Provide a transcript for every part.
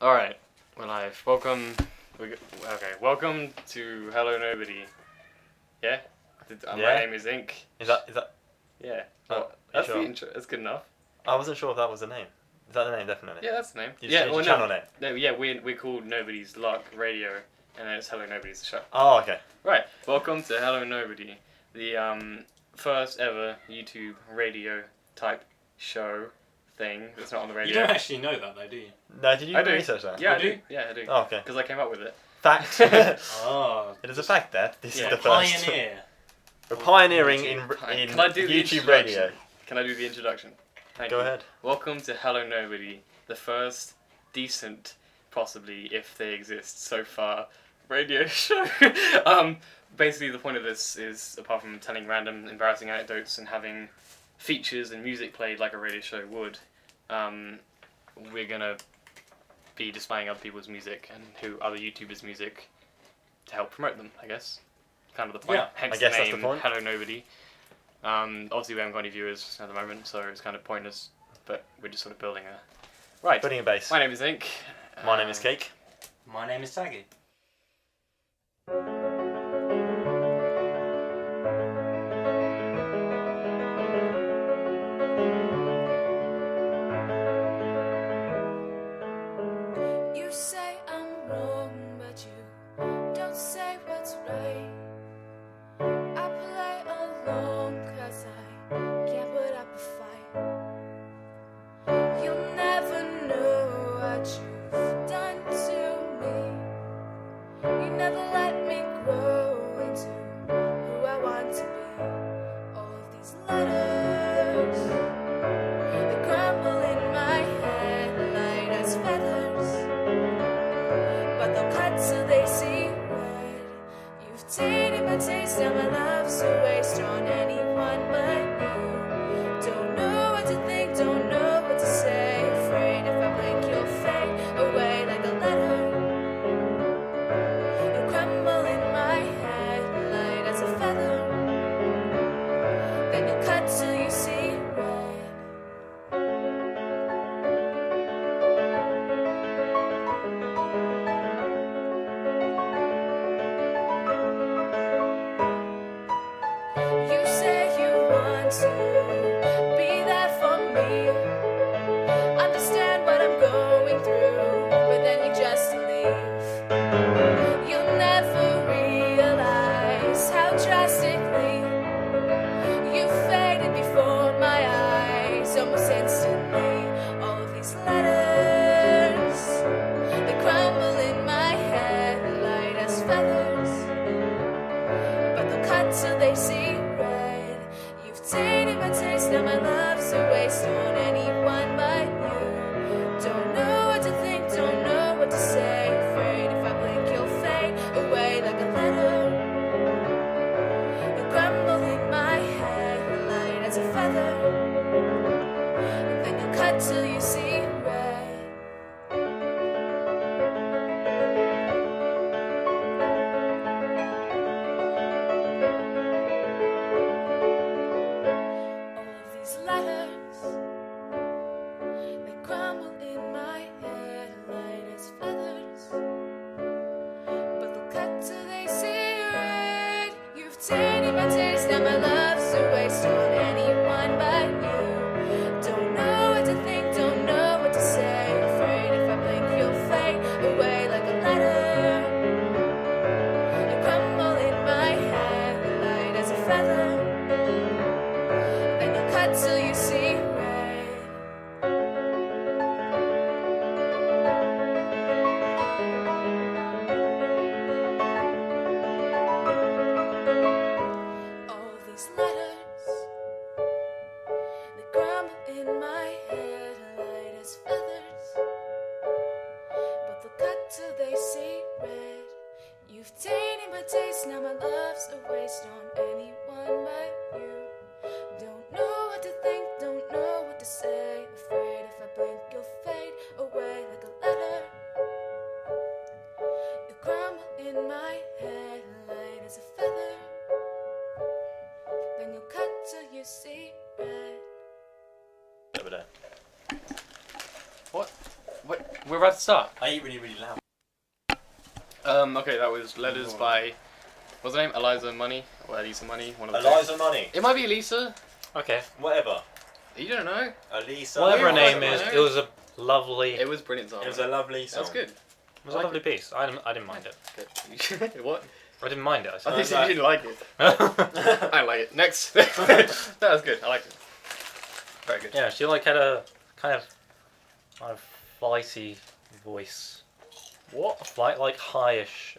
Alright, we're live. Welcome to Hello Nobody. Yeah? My name is Ink. Is that? Yeah. Oh, That's sure? the intro. That's good enough. I wasn't sure if that was the name. Is that the name? Definitely. Yeah, that's the name. You just changed your channel name. No, yeah, we're called Nobody's Luck Radio, and then it's Hello Nobody's the show. Oh, okay. Right. Welcome to Hello Nobody, the first ever YouTube radio type show thing that's not on the radio. You don't actually know that, though, do you? No, did you I do. research that? Yeah, I I do. do. Yeah, I do. Oh, okay. Because I came up with it. Fact. Oh. It is a fact that this Yeah. is the first. Pioneer. We're pioneering YouTube. in Can I do the YouTube introduction? radio. Can I do the introduction? Thank Go you. ahead. Welcome to Hello Nobody, the first decent, possibly if they exist so far, radio show. Basically, the point of this is, apart from telling random embarrassing anecdotes and having features and music played like a radio show would, we're gonna be displaying other people's music and other YouTubers' music to help promote them, I guess. Kind of the point. Yeah, Hence I guess the that's name, the point. Hello Nobody. Obviously we haven't got any viewers at the moment, so it's kind of pointless, but we're just sort of building a... Right, Putting a base. my name is Ink. My name is Cake. My name is Taggy. You say I'm wrong, but you don't say what's right. I play along 'cause I can't put up a fight. You'll never know what you've done to me. You never let me grow into who I want to be. All of these letters, they crumble in my head light as feathers, but they'll cut till they see red. You've tainted my taste and my love, so waste on anyone but you. Don't know what to think, don't know what to say. Afraid if I blink you'll fade away like a letter. You crumble in my head light as a feather, then you cut till you see red. You say you want to be there for me, understand what I'm going through, but then you just leave. You'll never realize how drastically you faded before my eyes, almost instantly. All of these letters, they crumble in my head light as feathers, but they'll cut till they see red. You've tainted my taste, now my love's a waste on anyone but you. Don't know what to think, don't know what to say. Afraid if I blink you'll fade away like a letter. You crumble in my head light as a feather, then you cut till you see red. All of these letters, they crumble in my head light as feathers, but they'll cut till they see red. You've tainted my taste, now my love's a waste on anyone but you. Don't know what to think, don't know what to say. Afraid if I blink you'll fade away like a letter. You crumble in my head light as a feather, then you cut till you see red. All these letters, they crumble in my head light as feathers, but they'll cut till they see red. You've tainted my taste, now my love's a waste on anyone but you. Don't know what to think, don't know what to say. Afraid if I blink you'll fade away like a letter. You crumble in my head light as a feather, then you cut till you see red. Over there. What? we're about to start. I eat really, really loud. Okay, that was Letters by, what's her name? Elisa Money? Or Elisa Money? One of the Eliza Money. It might be Elisa. Okay. Whatever. You don't know. Elisa. Whatever her Whatever name is, it it was a lovely. It was brilliant song. It was a lovely song. That's good. It was a lovely piece. I didn't mind it. Good. What? I didn't mind it. I I said. think you didn't like it. I like it. Next. That was good. I liked it. Very good. Yeah, she like had a kind of flighty voice. What? Like highish,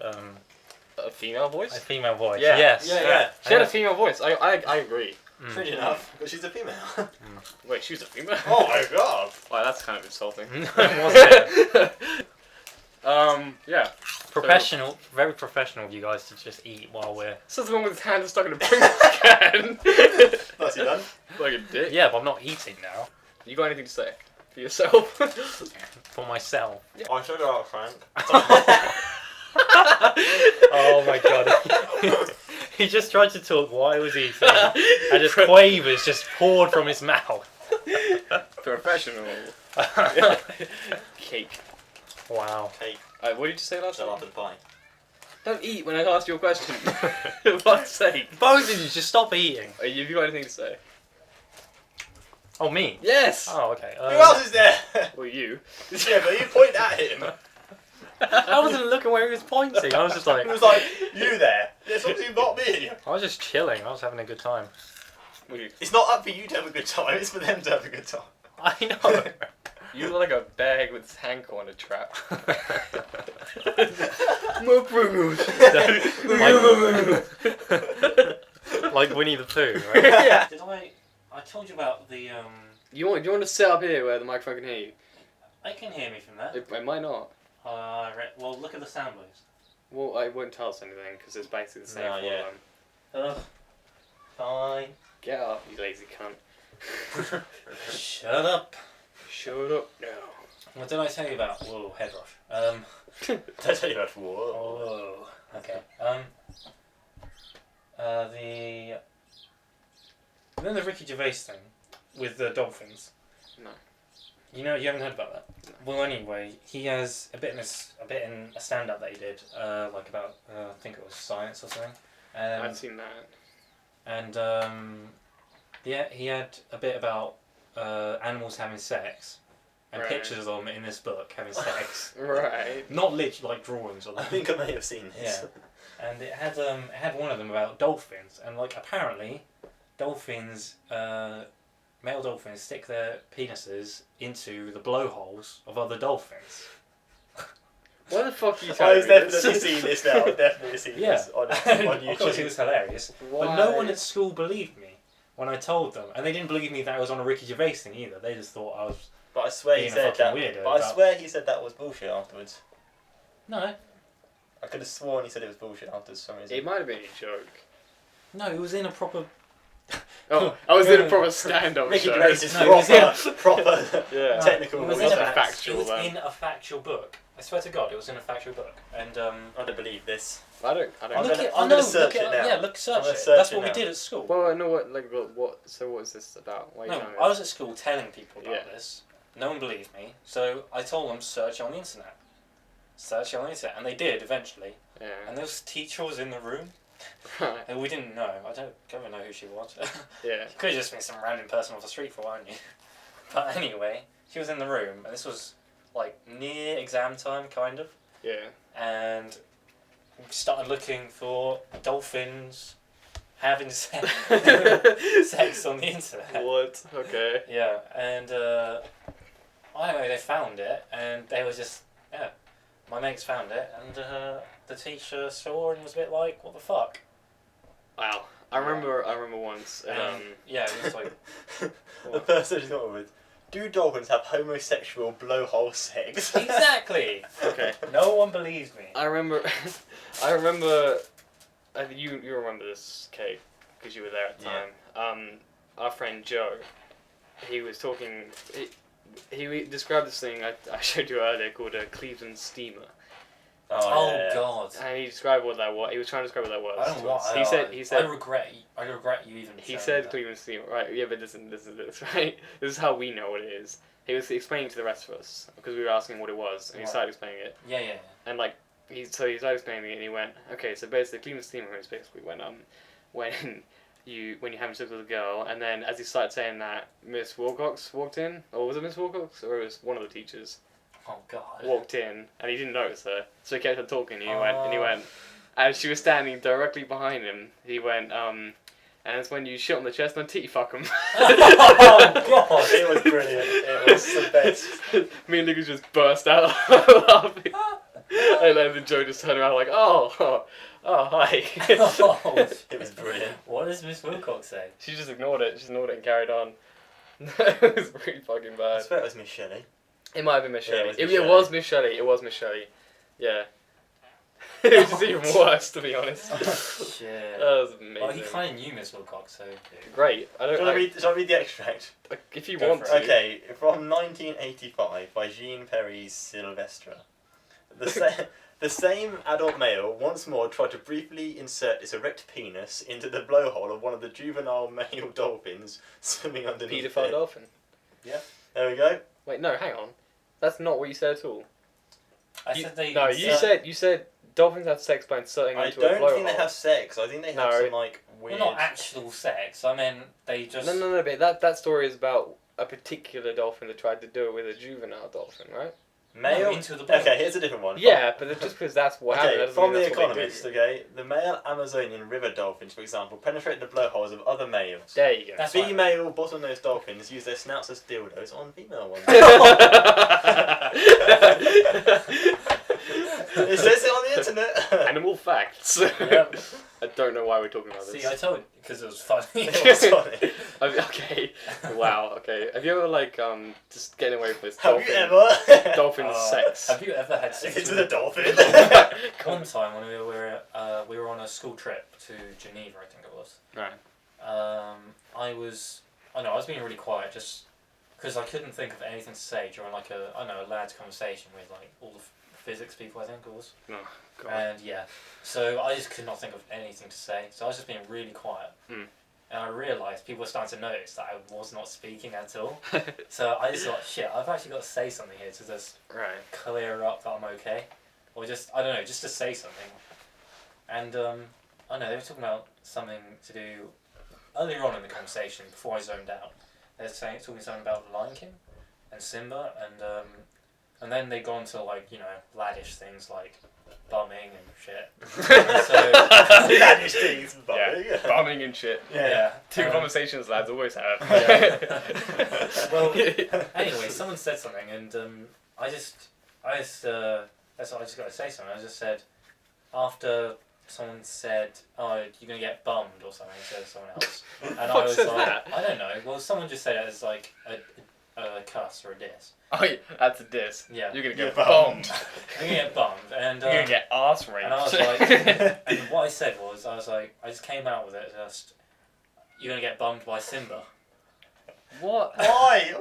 A female voice? a female voice. Yeah. Yes. Yeah. She had a female voice. I agree. Mm. Pretty enough, because she's a female. Wait, she's a female? Oh my god. Wow, that's kind of insulting. It was Yeah. professional, very professional of you guys to just eat while we're. So the one with his hand stuck in a Pringles can. Nicely done. Like a dick. Yeah, but I'm not eating now. You got anything to say for yourself? For myself. I should go out, Frank. Oh my god. He just tried to talk while he was eating, and just quavers just poured from his mouth. Professional. Cake. Wow. Cake. What did you say last Shut time? up and pie. Don't eat when I ask you a question. For fuck's sake. Both of you, just stop eating. Have you got anything to say? Oh, me? Yes! Oh, okay. Who else is there? Well, you. Yeah, but you point at him. I wasn't looking where he was pointing. I was just like, He was like, you there. It's obviously not me. I was just chilling. I was having a good time. Well, you. It's not up for you to have a good time, it's for them to have a good time. I know. You look like a bag with its hanker on a trap. More Pringles. Like Winnie the Pooh, right? Yeah. Did I told you about the You want to sit up here where the microphone can hear you? I can hear me from there. It might not. Well, look at the sound waves. Well, I won't tell us anything because it's basically the same No, for yeah. them. Ugh. Fine. Get up, you lazy cunt. Shut up. Shut up now. What did I tell you about? Whoa, head rush. Don't tell you about whoa. Oh, okay. Then the Ricky Gervais thing with the dolphins. No. You know, you haven't heard about that. No. Well, anyway, he has a bit in a stand-up that he did, like about I think it was science or something. I've seen that. And yeah, he had a bit about animals having sex, and Right. pictures of them in this book having sex. Right. Not literally like drawings or I anything. think I may have seen this. Yeah. And it had one of them about dolphins, and like apparently, dolphins, male dolphins stick their penises into the blowholes of other dolphins. What the fuck are you I've telling me? definitely seen this now. I've definitely seen Yeah. this on YouTube. Of course, it was hilarious. Why? But no one at school believed me when I told them, and they didn't believe me that I was on a Ricky Gervais thing either. They just thought I was. But I swear he Being a said fucking that. weirdo But I about- swear he said that was bullshit afterwards. No, I could have sworn he said it was bullshit afterwards for some reason. It might have been a joke. no, it was in a proper. Oh, I was in a proper stand-up Ricky show. Gervais is No, it was proper Yeah. technical. It was, It in was a, factual, it was then. in a factual book. I swear to God, it was in a factual book. And I don't believe this. I don't. I'm look gonna- it. I'm I gonna know, search look it now. Yeah, look, search I'm gonna it. search That's it what we now. did at school. Well, I know what. Like, what? So, what is this about? Why are you No, telling me I this? was at school telling people about Yeah. this. No one believed me, so I told them search it on the internet. Search it on the internet, and they did eventually. Yeah. And this teacher was in the room, Right. and we didn't know. I don't even know who she was. Yeah. Could have just been some random person off the street for all I knew. But anyway, she was in the room, and this was like near exam time, kind of. Yeah. And we started looking for dolphins having sex, sex on the internet. What? Okay. Yeah, and I don't know, they found it, and they were just, yeah, my mates found it, and the teacher saw and was a bit like, what the fuck? Wow. I remember once. Yeah, it was like, The person who's got with. Do dolphins have homosexual blowhole sex? exactly! Okay. No one believes me. I remember. I remember. You remember this, Kate, because you were there at the Yeah. time. Our friend Joe, he was talking. He described this thing I showed you earlier called a Cleveland steamer, Oh, yeah. God. and he described what that was. He was trying to describe what that was. I don't know what He said. I regret you even He showing said that. Cleveland steamer, right? Yeah, but this is right. This is how we know what it is. he was explaining to the rest of us because we were asking what it was, and he Right. started explaining it, Yeah. and like he started explaining it, and he went, okay, so basically, clean steamer is basically when you having sex with a girl, and then as he started saying that, Miss Wilcox walked in, or was it Miss Wilcox, or it was one of the teachers Oh God. walked in, and he didn't notice her, so he kept on talking, and he went, and she was standing directly behind him. He went, and it's when you shit on the chest and titty fuck him. Oh God. It was brilliant. It was the best. Me and Lucas just burst out laughing. And then Joe just turned around like, oh, hi. Oh, It was brilliant. what does Miss Wilcox say? She just ignored it. She ignored it and carried on. It was really fucking I bad. swear it was Miss Shelley. It might have been Miss Yeah, Shelley. it was Miss It Shelley. was Miss Shelley. It was Miss Shelley. Yeah. It was just even worse, to be honest. Shit. That was amazing. Well, he kind of knew Miss Wilcox, so. Great. I don't Shall I read the extract? if you Go want for to. it. Okay, from 1985 by Jean Perry Silvestre. The same adult male once more tried to briefly insert its erect penis into the blowhole of one of the juvenile male dolphins swimming underneath Paedophile it. dolphin. There we go. Wait, no, hang on. That's not what you said at all. I said they. No, you said dolphins have sex by inserting I into a don't blowhole. think they have sex. I think they have No. some like weird. Well, not actual sex. I mean, they just. No, but that story is about a particular dolphin that tried to do it with a juvenile dolphin, right? Male. No, into the blowhole. Okay, here's a different one. Yeah, but just because that's what happened, Okay, doesn't from mean The that's what they Economist, do. okay, the male Amazonian river dolphins, for example, penetrate the blowholes of other males. There you go. That's right. Female bottlenose dolphins use their snouts as dildos on female ones. It says it on the internet. Animal facts. Yep. I don't know why we're talking about this. See, I told you because it was funny. It's funny. Okay. Wow. Okay. Have you ever just getting away from this Have dolphin? you ever? Dolphin sex. Have you ever had sex Into with the dolphin. One time when we were on a school trip to Geneva, I think it was. Right. I was being really quiet just because I couldn't think of anything to say during a lad's conversation with like all the physics people, I think it was. Oh, God. And yeah, so I just could not think of anything to say. So I was just being really quiet. Hmm. And I realised people were starting to notice that I was not speaking at all. So I just thought, shit, I've actually got to say something here to just Right. clear up that I'm okay. Or just, I don't know, just to say something. And, I know, they were talking about something to do earlier on in the conversation, before I zoned out. They were talking something about The Lion King and Simba, and then they gone to, like, you know, laddish things like bumming and shit. And so, Laddish things. Yeah. Bumming and shit. yeah. Two conversations lads always have. Yeah. Well, anyway, someone said something, and that's what I just got to say something. I just said, after someone said, "Oh, you're gonna get bummed" or something to someone else, and I was said like, that? I don't know. Well, someone just said it as like a cuss or a diss. Oh, yeah, that's a diss. Yeah. You're gonna You're get bummed. bombed. I'm gonna get bummed, and You're gonna get arse raped. and I was like, and what I said was, I just came out with it just, you're gonna get bummed by Simba. What? Why?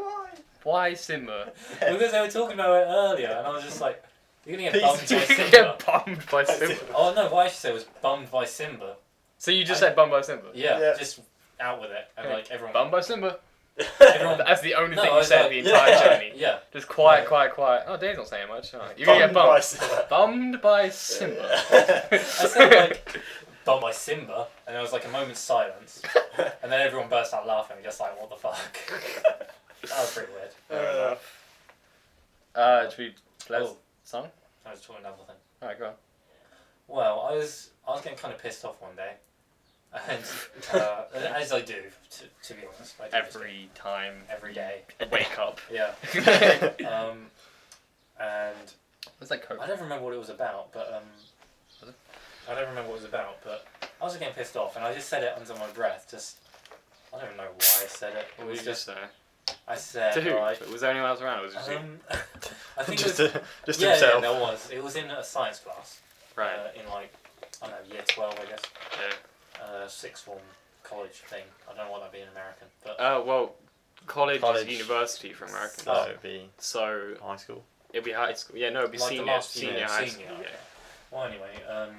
Why Simba? Because they were talking about it earlier, and I was just like, you're gonna get bummed by You're gonna Simba. get bummed by Simba. Oh no, what I actually said was bummed by Simba. So you just said bummed by Simba? Yeah, just out with it, and Okay. like everyone. Bummed by Simba. Everyone. That's the only No, thing I you was said like, the entire yeah. journey. Yeah. Just quiet, Yeah. quiet. Oh, Dave's not saying much. Oh, you're gonna get Bummed by bummed. Simba. Bummed by Simba. I said like bummed by Simba, and there was like a moment's silence, and then everyone burst out laughing, just like, what the fuck? That was pretty weird. Fair enough. Should we play a Oh. song? I was talking another thing. Alright, go on. Well, I was getting kind of pissed off one day, and as I do, to be honest, I do just Every time. every day. Wake up. Yeah. And What's that Coke? I don't remember what it was about, but I don't remember what it was about, but I was getting pissed off, and I just said it under my breath. Just I don't even know why I said it. It What was did you just say? I said To who? right. Was there anyone else around? Or was it just you? I think Just it was, just yeah, himself. yeah, there was. It was in a science class. Right. In like I don't know, year 12, I guess. Yeah. Sixth form college thing. I don't know what that'd be in American, but Well, college College. is university for Americans. No, it'd be So high school. it'd be high school. Yeah, no, it'd be like the senior, last senior year, high senior, school. okay. Yeah. Well, anyway,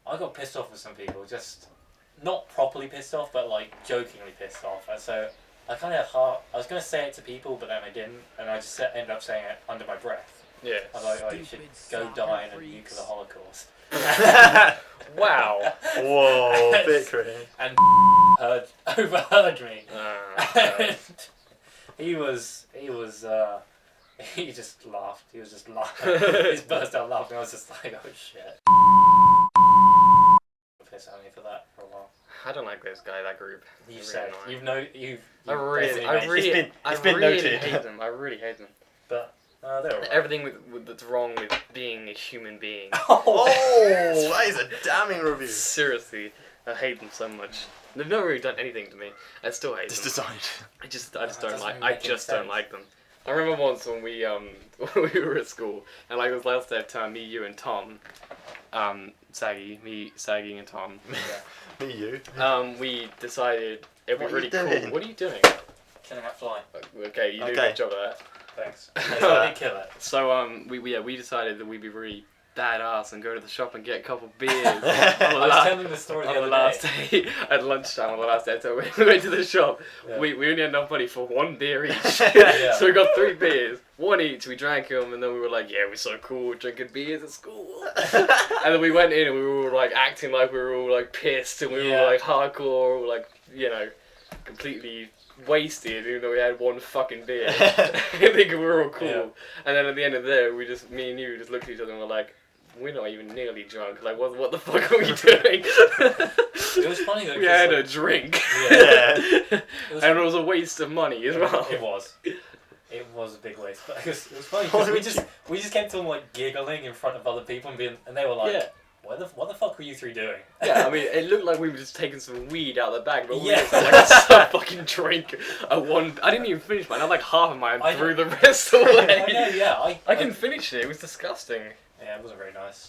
I got pissed off with some people, just not properly pissed off, but like jokingly pissed off. And so I was gonna say it to people, but then I didn't, and I just ended up saying it under my breath. Yeah. I was like, oh, you should go die in a nuclear holocaust. Wow. Whoa, bit cringe. And overheard me. And he just laughed. He was just laughing. He just burst out laughing. I was just like, oh shit. Piss at me for that for a while. I don't like this guy, that group. You Really said annoying. you've I really It's been really noted. hate them. I really hate them. but they're alright. Everything that's wrong with being a human being. Oh, that is a damning review. Seriously, I hate them so much. They've never really done anything to me. I still hate Just them. decide. I just That don't doesn't like. make I any just don't sense. like them. I remember once when we when we were at school, and like it was last day of term, me, you, and Tom, Saggy, and Tom. Yeah. Me, you. We decided it'd be What are really you cool. doing? What are you doing? Killing that fly. Okay, you do a Okay. good job of that. Thanks. I did kill it. So we decided that we'd be really badass and go to the shop and get a couple beers. I was telling the story the On the other last day. day at lunchtime on the last day, so we went to the shop. Yeah. We only had enough money for one beer each, Yeah. so we got 3 beers, one each. We drank them, and then we were like, "Yeah, we're so cool, drinking beers at school." And then we went in, and we were all like acting like we were all like pissed, and we Yeah. were like hardcore, like completely wasted, even though we had one fucking beer. Thinking we were all cool. Yeah. And then at the end of the day, me and you just looked at each other and were like, we're not even nearly drunk. Like, what the fuck are we doing? It was funny though. We 'cause, had like, a drink. Yeah. It was, And it was a waste of money as well. It was. It was a big waste, but it was funny because we just kept on like giggling in front of other people and they were like, Yeah. what the fuck were you 3 doing? Yeah, I mean, it looked like we were just taking some weed out of the bag, but we Yeah. just had like a fucking drink. I didn't even finish mine. I had like half of mine, I threw the rest away. I know, yeah. I couldn't finish it. It was disgusting. Yeah, it wasn't very nice.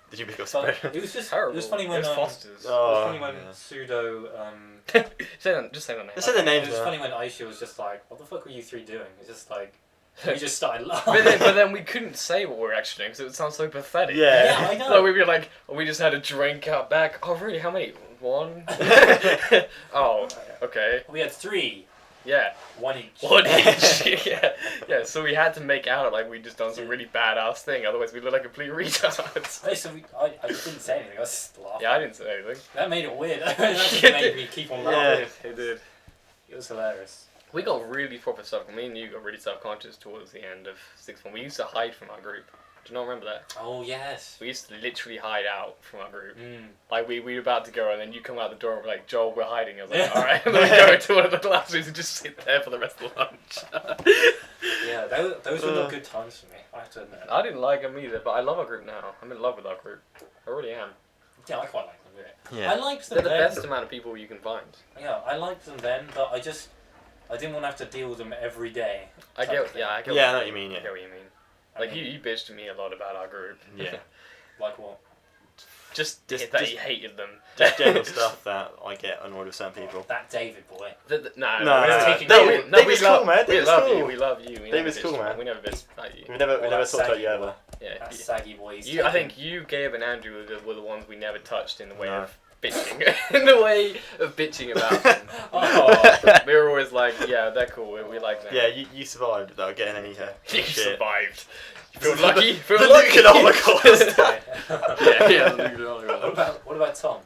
Did you pick up But spread? it was just Terrible. It was funny when it was Foster's. it was funny Oh, when yeah. pseudo Just say the name. Just say the it names was now. funny when Aisha was just like, what the fuck were you 3 doing? It's just like we just started But laughing. then we couldn't say what we were actually doing because it would sound so pathetic. Yeah. Yeah, I know. So we'd be like, oh, we just had a drink out back. Oh, really? How many? 1? Oh, okay. We had 3, Yeah. 1 each. 1 each. Yeah. So we had to make out like we'd just done some really badass thing. Otherwise, we look like complete retards. Hey, so I just didn't say anything. I was just laughing. Yeah, I didn't say anything. That made it weird. That just made me keep on laughing. It did. It was hilarious. We got really proper self. Me and you got really self-conscious towards the end of 6th form. We used to hide from our group. Do you not remember that? Oh yes. We used to literally hide out from our group. Mm. Like, we were about to go, and then you come out the door and we're like, Joel, we're hiding. I was like, alright. And then we go into one of the classrooms and just sit there for the rest of lunch. Yeah, those were not good times for me. I have to admit. I didn't like them either, but I love our group now. I'm in love with our group. I really am. Yeah, I quite like them. Yeah. Yeah. I liked them They're the then. best amount of people you can find. Yeah, I liked them then, but I didn't want to have to deal with them every day. I get, yeah, I get Yeah, I know what you mean, I yeah. get what you mean. I Like, mean, you bitched at me a lot about our group. Yeah. like what? Just Just- that just- you hated them. Just general stuff that I get annoyed with certain people. That David boy. No, No, we're no, taking no. we David's love, cool, man. We David's love cool. you. We love you. We David's never cool, bitched- man. We never bitched at you. We never that talked about saggy you boy. ever. Yeah. That saggy boy. He's I taken- think you, Gabe, and Andrew were the ones we never touched in the way No. of bitching. In the way of bitching about them. Oh. We were always like, yeah, they're cool. We like them. Yeah, you survived without getting any You shit. survived. You feel lucky? The Feel lucky? nuclear holocaust. Yeah, the nuclear holocaust. What about Tom?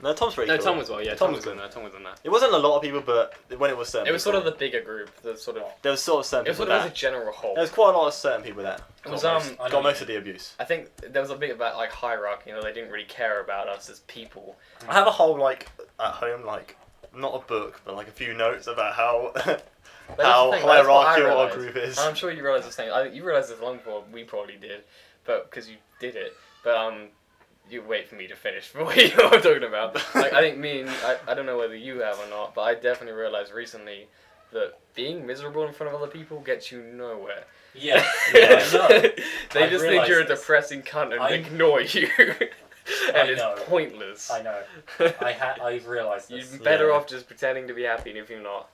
No, Tom's pretty No, cool. Tom was well. Yeah, Tom Tom was was in there. Tom was in there. It wasn't a lot of people, but when it was certain It was sort people, of the bigger group. The sort of. there was sort of certain It was people sort of as a that. general whole. There was quite a lot of certain people that It was I know got most you- of the abuse. I think there was a bit about like hierarchy. You know, they didn't really care about us as people. I have a whole like at home like not a book but like a few notes about how But that's how the thing, that's what I hierarchical our realised. group is. I'm sure you realize the same. You realized this long before we probably did, but because you did it. But you wait for me to finish for what you know what I'm talking about. Like I think me and I don't know whether you have or not, but I definitely realized recently that being miserable in front of other people gets you nowhere. Yeah, yeah, I know. They I've just think you're a realised this. depressing cunt and I'm- ignore you. And I it's know. pointless. I know. I've realised this. You're better Yeah. off just pretending to be happy if you're not.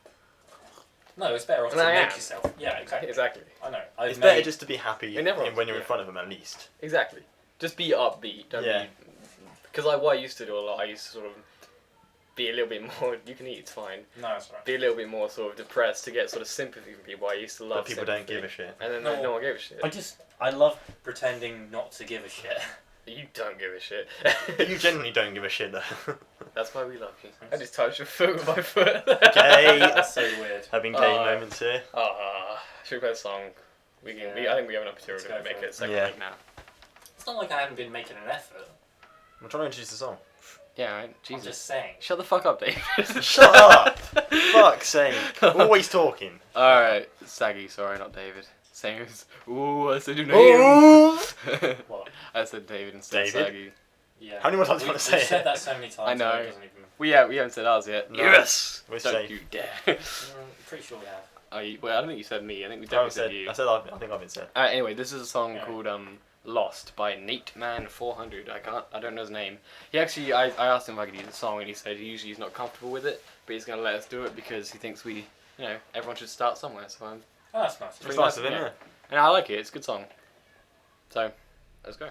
No, it's better off And to I make am. yourself. Yeah, exactly. Exactly. I know. It's better just to be happy It never- when you're in yeah. front of them at least. Exactly. Just be upbeat. Don't Yeah. be. Because like what I used to do a lot, I used to sort of be a little bit more. You can eat, it's fine. No, it's alright. Be a little bit more sort of depressed to get sort of sympathy from people. I used to love. But people don't sympathy. give a shit. And then No. no one gave a shit. I love pretending not to give a shit. You don't give a shit. You genuinely don't give a shit though. That's why we love you. I just touched your foot with my foot. Gay. That's so weird. Having gay moments here. Should we play a song? We can. Yeah. I think we have enough material Let's to go make for it it. second Yeah. week now. It's not like I haven't been making an effort. I'm trying to introduce the song. Yeah, right. I'm Jesus. just saying. Shut the fuck up, Dave. Shut up! Fuck's sake. Always talking. Alright, Saggy, sorry, not David. Singers. Ooh, I said your name. Ooh. What? I said David instead of David? Saggy. Yeah. How many more times do you want to say We've said it? that so many times. I know. It doesn't even... We haven't said ours yet. No. Yes! We're Don't safe. you dare. I'm pretty sure we have. Well, I don't think you said me. I think we I definitely said said, you. I think I've been said. Anyway, this is a song Yeah. called Lost by Nate Man 400. I don't know his name. He actually, I asked him if I could use the song, and he said he's not comfortable with it, but he's gonna let us do it because he thinks everyone should start somewhere. So Oh, that's nice. It's nice of him, yeah. and I like it. It's a good song. So, let's go.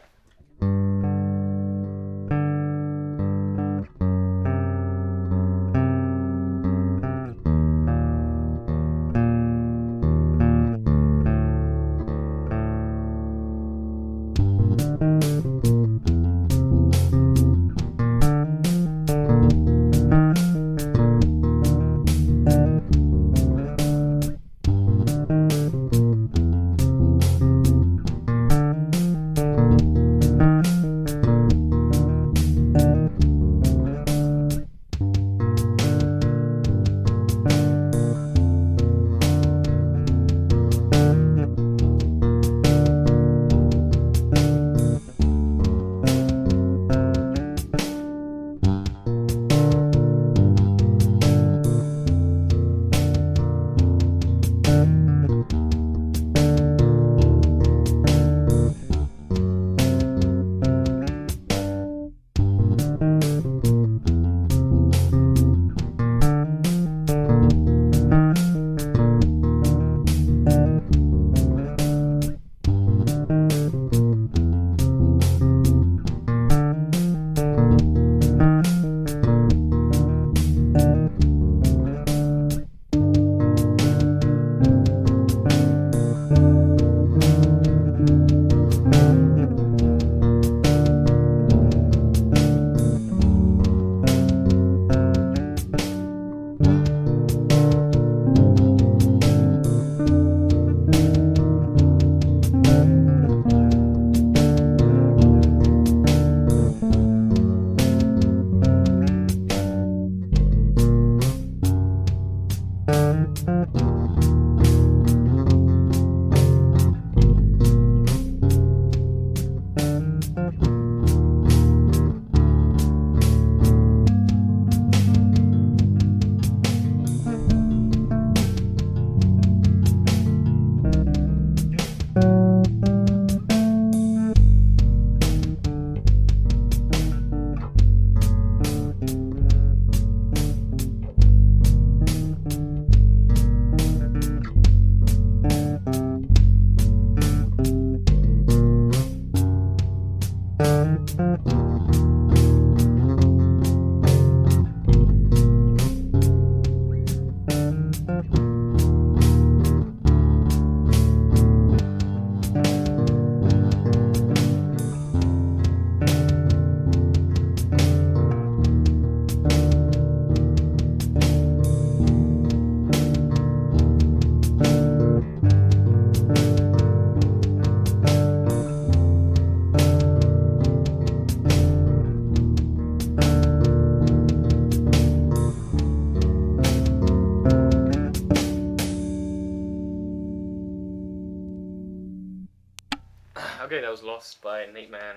Okay, that was Lost by Nate Man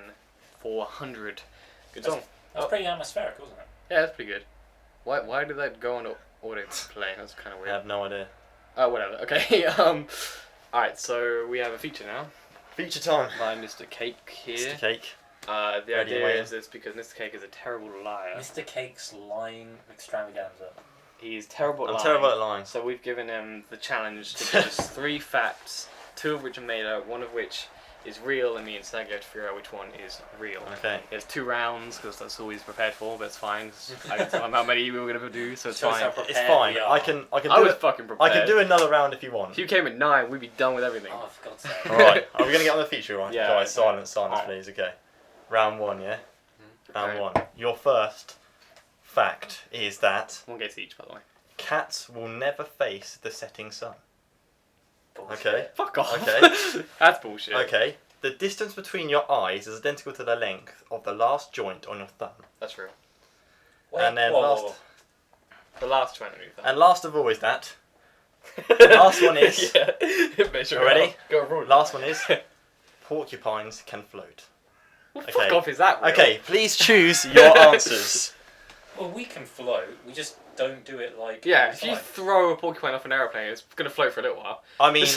400. Good song. That's pretty atmospheric, wasn't it? Yeah, that's pretty good. Why did that go on auto play? That's kind of I weird. have no idea. Oh, whatever. Okay. Alright, so we have a feature now Feature time. by Mr. Cake here. Mr. Cake. The Ready, idea Wayne? is this because Mr. Cake is a terrible liar. Mr. Cake's lying extravaganza. He's terrible at I'm lying. terrible at lying. So we've given him the challenge to give us 3 facts, 2 of which are made up, 1 of which is real, and me and Sag have to figure out which one is real. Okay. There's 2 rounds because that's all he's prepared for, but it's fine. I can tell him how many we were gonna do, so it's Shows how fine. It's fine. we are. I can I do was it. fucking prepared. I can do another round if you want. If you came at 9, we'd be done with everything. Oh, for God's sake. All right. Are we gonna get on the feature, right? Yeah. Guys, silence, Alright. please. Okay. Round 1, yeah. Round Okay. 1. Your first fact is that One gets each, by the way. cats will never face the setting sun. Bullshit. Okay. Fuck off. Okay. That's bullshit. Okay. The distance between your eyes is identical to the length of the last joint on your thumb. That's real. Wait, And then whoa, last- whoa, whoa. The last 20 minutes. And last of all is that. The last one is. yeah. Measure it Ready? out. Go roll. Last one is. Porcupines can float. What Okay. fuck off is that real? Okay, please choose your answers. Well, we can float. We just don't do it like. Yeah, all if the you time. throw a porcupine off an aeroplane, it's gonna float for a little while. I mean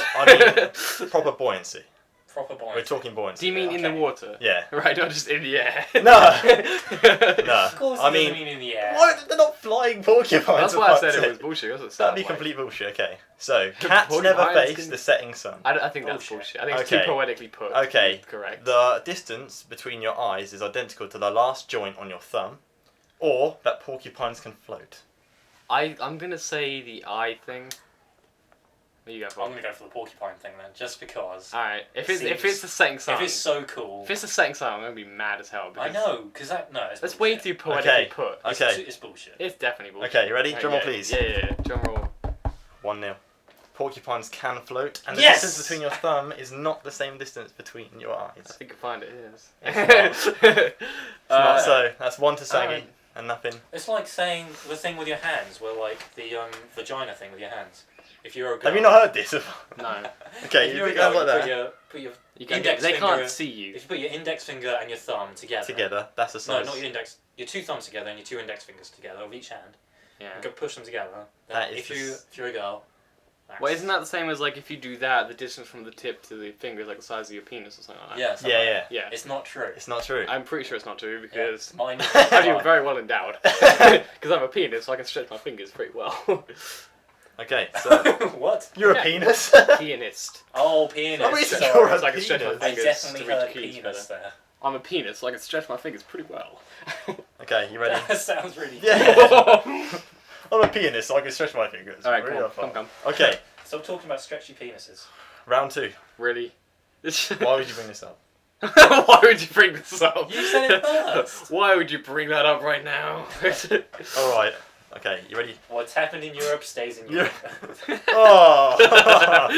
proper buoyancy. Proper buoyancy. We're talking buoyancy. Do you mean in the Okay. water? Yeah. Right, not just in the air. No. No. Of course, I it doesn't mean, mean in the air. why they're not flying porcupines? That's for why I fuck's said it sake. was bullshit. That's what it That'd sounded be like. complete bullshit. Okay, so cats never Porcupines face can- the setting sun. I think that's Bullshit. bullshit. I think it's too Okay. poetically put. to Okay. be correct. The distance between your eyes is identical to the last joint on your thumb, or that porcupines can float. I'm gonna say the eye thing. What you go for? I'm gonna go for the porcupine thing then, just because. Alright. If It it's seems- the setting sun. If it's so cool. If it's the setting sun, I'm gonna be mad as hell. I Because know, because that no. It's That's way bullshit. too poetically Okay. put. It's Okay. It's bullshit. It's definitely bullshit. Okay, you ready? Right, Drum roll, yeah. please. Yeah. Drum roll. 1-0. Porcupines can float, and the Yes! distance between your thumb is not the same distance between your I eyes. think you'll find it is. It's not, so that's 1 to Saggy alright. and nothing. It's like saying the thing with your hands, where like the vagina thing with your hands. If you're a girl. Have you not heard this? No. Okay, If you you're a think girl, like you that. put your You can, index they finger. can't see you. If you put your index finger and your thumb together. Together, that's the No, size. not your index. Your 2 thumbs together and your 2 index fingers together of each hand. Yeah. You can push them together. That is if the you s- if you're a girl. That's... Well, isn't that the same as like if you do that, the distance from the tip to the finger is like the size of your penis or something like that? Yeah. something Yeah, like yeah. that. Yeah. It's not true. It's not true. I'm pretty sure it's not true because Mine. I feel very well endowed. Because I'm a penis, so I can stretch my fingers pretty well. Okay, so What? you're Yeah. a penis. Pianist. Oh, penis. I mean, Sorry. you're a So I can stretch my penis. I fingers definitely to reach heard keys penis better. there. I'm a penis, so I can stretch my fingers pretty well. Okay, you ready? That sounds really. Yeah. I'm a pianist, so I can stretch my fingers. Alright, Really come on, fun. come. Okay, Stop talking about stretchy penises. round 2. Really? Why would you bring this up? Why would you bring this up? You said it first. Why would you bring that up right now? Alright, okay, you ready? What's happened in Europe stays in Yeah. Europe. Oh!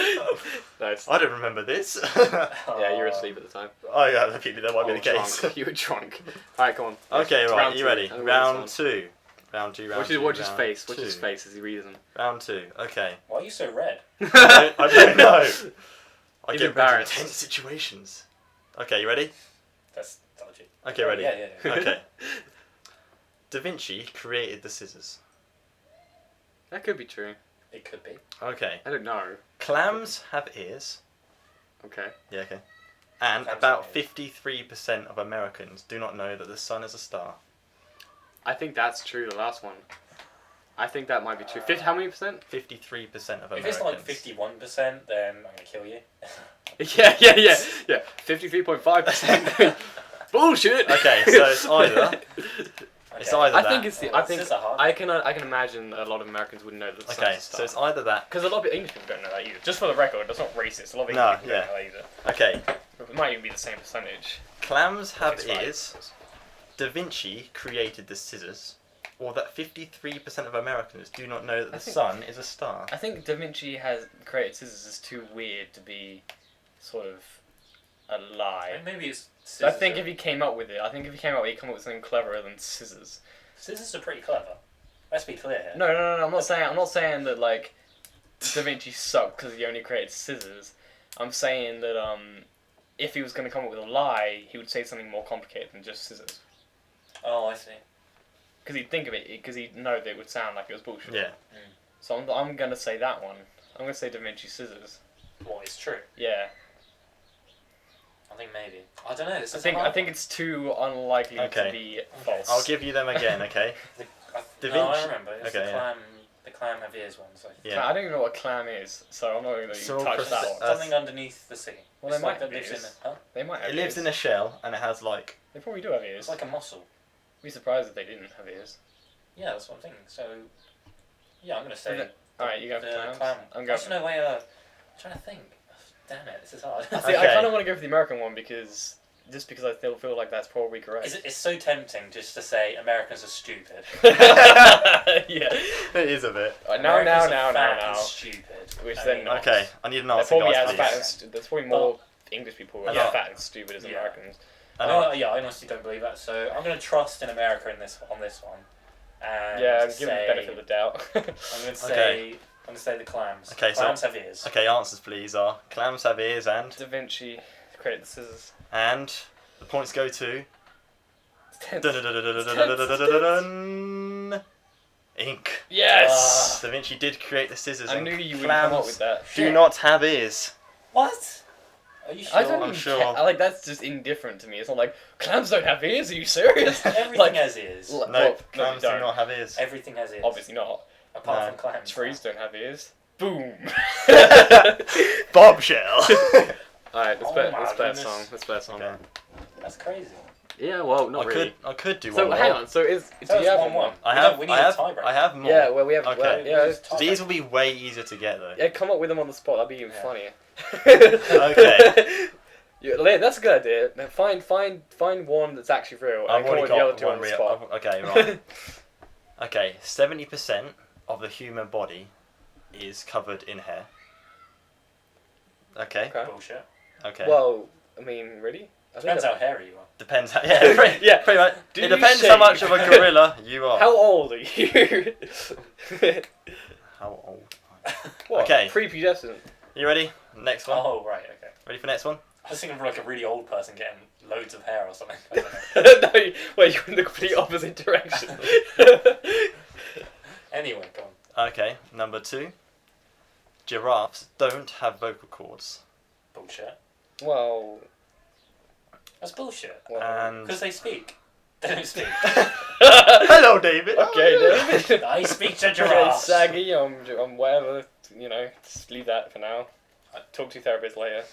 Nice. I don't remember this. Yeah, you were asleep at the time. Oh yeah, luckily that might be the case. Drunk. You were drunk. Alright, come on. Okay, right, Round you two. ready? I'm gonna Round this 2. Round 2, round 2. Watch his round face. Watch his 2. face as he reads them. Round 2, okay. Why are you so red? I don't know. I He's get very embarrassed. intense situations. Okay, you ready? That's dodgy. Okay, ready? Yeah. Okay. Da Vinci created the scissors. That could be true. It could be. Okay. I don't know. Clams have ears. Okay. Yeah, okay. And Clams about have ears. 53% of Americans do not know that the sun is a star. I think that's true, the last one. I think that might be true. How many percent? 53% of If Americans. it's like 51%, then I'm gonna kill you. Yeah. 53.5%. Bullshit. Okay, so it's either. It's either I that. think it's the. I think Scissor hard. I can imagine a lot of Americans wouldn't know that the Okay, sun's a so star. it's either that. Because a lot of English people don't know that either. Just for the record, that's not racist. A lot of No, English people yeah. don't know that either. Okay. It might even be the same percentage. Clams have It's right. ears. Da Vinci created the scissors. Or that 53% of Americans do not know that the I think- sun is a star. I think Da Vinci has created scissors is too weird to be sort of a lie. And maybe it's. So I Scissors think are- if he came up with it, he'd come up with something cleverer than scissors. Scissors are pretty clever. Let's be clear here. No. I'm not saying that like Da Vinci sucked because he only created scissors. I'm saying that if he was going to come up with a lie, he would say something more complicated than just scissors. Oh, I see. Because he'd think of it, because he'd know that it would sound like it was bullshit. Yeah. So I'm going to say that one. I'm going to say Da Vinci scissors. What is true? Yeah. I think maybe. I don't know. This I is think a hard it's too unlikely to Okay. be false. I'll give you them again, okay? one. Da No, I Vinci- remember. It's Okay, the yeah. clam. The clam have ears ones. I think. Yeah. I don't even know what a clam is, so I'm not going to So touch that one. Something underneath the sea. Well, It's they might that have lives ears. in the, huh? They might have It lives ears. in a shell and it has like. They probably do have ears. It's like a mussel. I'd be surprised if they didn't have ears. Yeah, that's what I'm thinking. So, yeah, I'm gonna say Alright, you go for the clams. clam. I'm going There's for... no way. I'm trying to think. Damn it, this is hard. See, I Okay. kind of want to go for the American one because I still feel like that's probably correct. It's so tempting just to say Americans are stupid. Yeah. It is a bit. Now, Americans are fat and now. stupid. Which I they're mean, not. Okay, I need an They're answer, probably guys, as fat please. as... There's probably more English people who are Yeah. fat and stupid as Yeah. Americans. Yeah, I honestly don't believe that. So I'm gonna trust in America on this one. And Yeah, give say, them the benefit of the doubt. I'm gonna say. Okay. I'm gonna say the clams. Okay, so- clams have ears. Okay, answers please are clams have ears and Da Vinci created the scissors. the points go to Tense. dun-dun-dun-dun-dun-dun-dun-dun. Ink. Yes! Da Vinci did create the scissors. I and knew you wouldn't come up clams with that. do not have ears. What? Are you sure? I don't I'm even sure. care. Like, that's just indifferent to me. It's not like, clams don't have ears, are you serious? Everything Like, has ears. l- No, well, clams they do don't. not have ears. Everything has ears. Obviously not. Apart No. from clams. Trees don't have ears. Boom! Bombshell. Alright, Oh my let's play a goodness. song. Let's play a song. Okay. That's crazy. Yeah, well, not really. I could do So, one hang more. on, so do So you have it's 1-1. I have We need a tiebreaker. I have more. Yeah, well, we have. Okay. Well, yeah, It's tiebreaker. These will be way easier to get though. yeah, come up with them on the spot. That'd be even Yeah. funnier. Okay. Yeah, that's a good idea. Now find one that's actually real. And I've come up already with the other got two one on the real. spot. Okay, right. Okay, 70% of the human body is covered in hair. Okay. Okay. Bullshit. Okay. Well, I mean, really? I think Depends that- how hairy you are. Depends. Yeah. Pretty, Yeah. Pretty much. Do It you depends how shave? much of a gorilla you are. How old are you? How old? What? Okay. Prepubescent. You ready? Next one. Oh, right, okay. Ready for next one? I was thinking of like a really old person getting loads of hair or something. I don't know. No, wait, you're in the complete opposite direction. Anyway, go on. Okay. Number 2. Giraffes don't have vocal cords. Bullshit. Well, That's bullshit. And Because they speak. They don't speak. hello, David. okay, David. I speak to Okay, giraffes. saggy, I'm whatever, just leave that for now. I'll talk to your therapist later.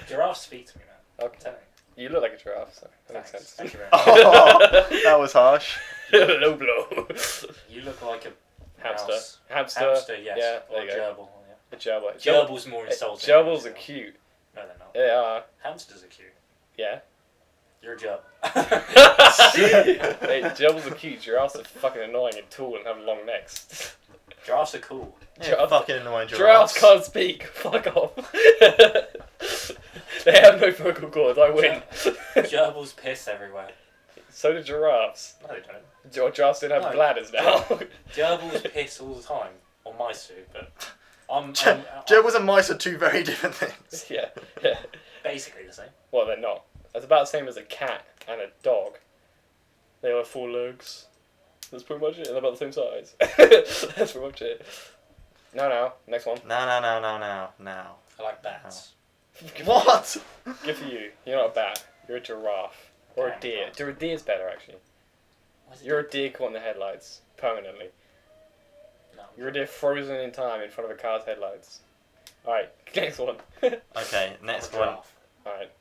Giraffes speak to me, man. Okay. I'm telling you. You look like a giraffe, so that makes Thanks. sense. Thank you very much. Oh, that was harsh. Low blow. You look like a Hamster. mouse. Hamster. Hamster, yes. Yeah, or there you go. gerbil. Yeah. A gerbil. Gerbil's more insulting. Gerbils are cute. No, they're not. They are. Hamsters are cute. Yeah. You're a gerbil. Hey, gerbils are cute. Giraffes are fucking annoying and tall and have long necks. Giraffes are cool. Yeah, Giraffes- fucking annoying Giraffes giraffes. can't speak. Fuck off. They have no vocal cords. I win. Gerbils piss everywhere. So do giraffes. No, they don't. Giraffes don't have No. bladders now. Gerbils piss all the time. Or mice do, but I'm Gerbils and mice are two very different things. yeah. Yeah. basically the same. Well, they're not. It's about the same as a cat and a dog. They all have 4 legs. That's pretty much it. They're about the same size. That's pretty much it. No. Next one. No. I like bats. What? Good for you. You're not a bat. You're a giraffe. Or a Damn, deer. God. A deer's better, actually. What's it You're do? a deer caught in the headlights. Permanently. No. You're a deer frozen in time in front of a car's headlights. Alright, next one. Okay, next I'm a one. giraffe. Alright.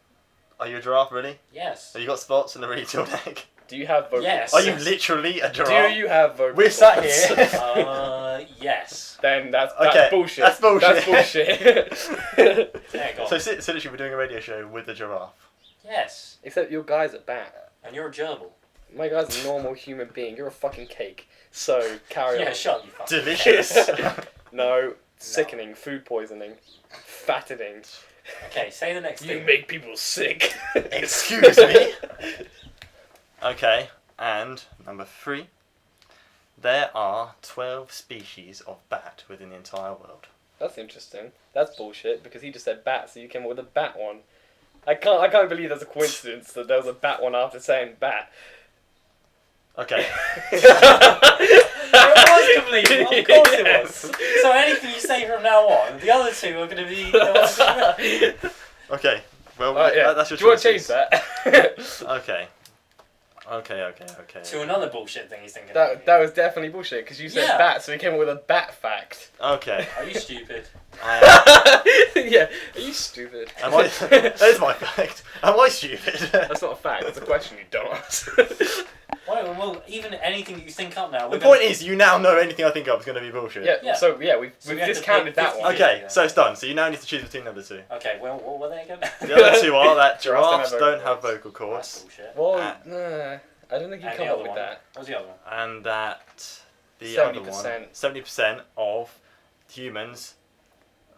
Are you a giraffe, really? Yes. Have you got spots in the really tall neck? Do you have vocal Yes. Are you literally a Do giraffe? you have vocal We're sat cords? here. Yes. Then that's Okay, bullshit. that's bullshit. Yeah, go on. So literally we're doing a radio show with the giraffe. Yes. Except your guy's a bat. And you're a gerbil. My guy's a normal human being. You're a fucking cake. So, carry Yeah, on. shut you fucking. Delicious. No, sickening, food poisoning, fattening. Okay, say the next You thing. make people sick. Excuse me. Okay, and number 3. There are 12 species of bat within the entire world. That's interesting. That's bullshit because he just said bat, so you came up with a bat one. I can't believe there's a coincidence that there was a bat one after saying bat. Okay. It was completely. Of course it was. So anything you say from now on, the other two are going to be. Okay. Well, Yeah. that's your Do you want to change choices. that? Okay. Okay. To another bullshit thing he's thinking of. That was definitely bullshit because you said Yeah. bat, so he came up with a bat fact. Okay. Are you stupid? Yeah, are you stupid? Am I? That is my fact. Am I stupid? That's not a fact. That's a question, you dumbass. Well, even anything you think up now. The point is, you now know anything I think of is going to be bullshit. Yeah. So we've So we have to discounted pick that one. 50. Okay, so it's done. So you now need to choose between the other two. Okay, well, what were they again? The other two are that Giraffes giraffes don't don't have have vocal That's cords, bullshit. Well, Ah. nah, I don't think you And come the up other with one? that. What was the other one? and that the 70%. other one, 70% of humans'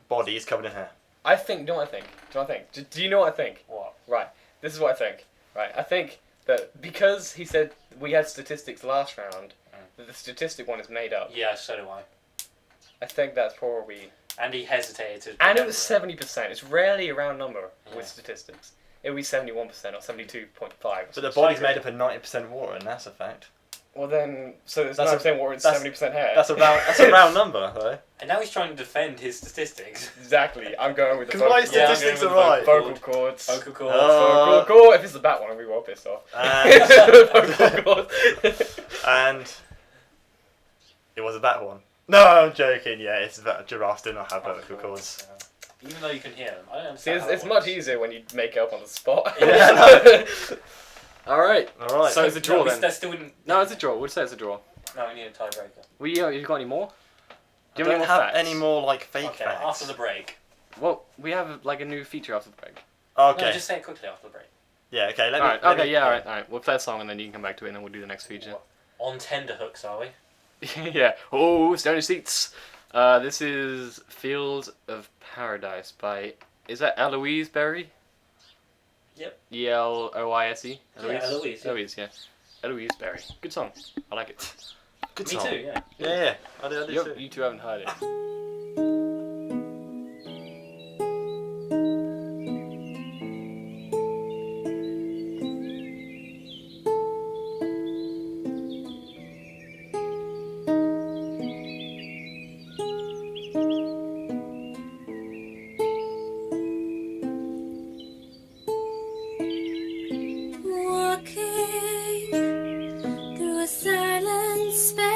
body is covered in hair. I think. Do you know what I think? Do you know what I think? What? Right. This is what I think. Right. I think that because he said we had statistics last round, that the statistic one is made up. Yeah, so do I. I think that's probably. And he hesitated to. And it was remember 70%. It's rarely a round number Yeah. with statistics. It would be 71% or 72.5. But the body's made up of 90% water, and that's a fact. Well then, so it's That's 9% water, it's that's- 70% hair. That's a round number, though. And now he's trying to defend his statistics. Exactly. I'm going with the 'Cause my vocal statistics Yeah, I'm are going right. with the vocal cords. Vocal cords. Oh. Vocal cord. If it's the bat one, I'll be well pissed off. And, Vocal cords. and it was a bat one. No, I'm joking. Yeah, it's that giraffes do not have Of vocal course, cords. yeah. Even though you can hear them, I don't See, understand. it's much easier when you make it up on the spot. Yeah, All right. All right. So it's a draw then. That still wouldn't. No, it's a draw. We'll say it's a draw. No, we need a tiebreaker. You got any more? I Do you don't have any more have facts? any more like fake Okay, facts. after the break. Well, we have like a new feature after the break. Okay. No, just say it quickly after the break. Yeah. Okay. Let Alright, me. okay, yeah, alright. We'll play a song and then you can come back to it and then we'll do the next feature. On tenterhooks, are we? Yeah. Oh, stony seats. This is Fields of Paradise by, is that Eloise Berry? Yep. Eloise? Yeah, Eloise, yeah. Eloise, yeah. Eloise Berry. Good song. I like it. Good Me song. too, yeah. Yeah. I do too. You two haven't heard it. Walking through a silent space,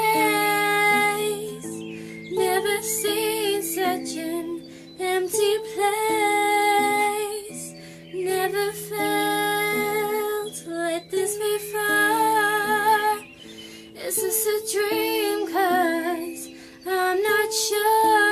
never seen such an empty place, never felt like this before. Is this a dream? 'Cause I'm not sure.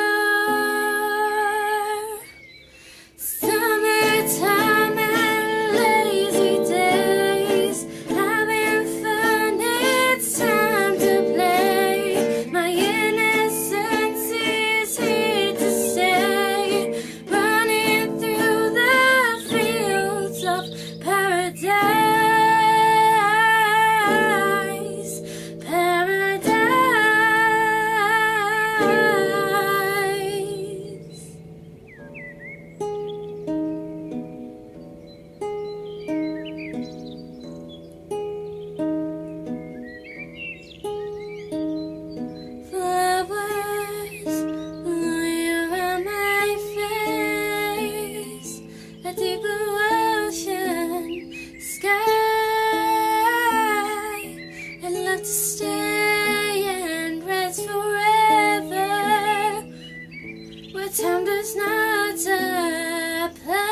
Summertime and lazy days, having fun, it's time to play. My innocence is here to stay, running through the fields of paradise, paradise. Flowers blooming around my face, a deep blue ocean sky. I'd love to stay and rest forever, where time does not apply.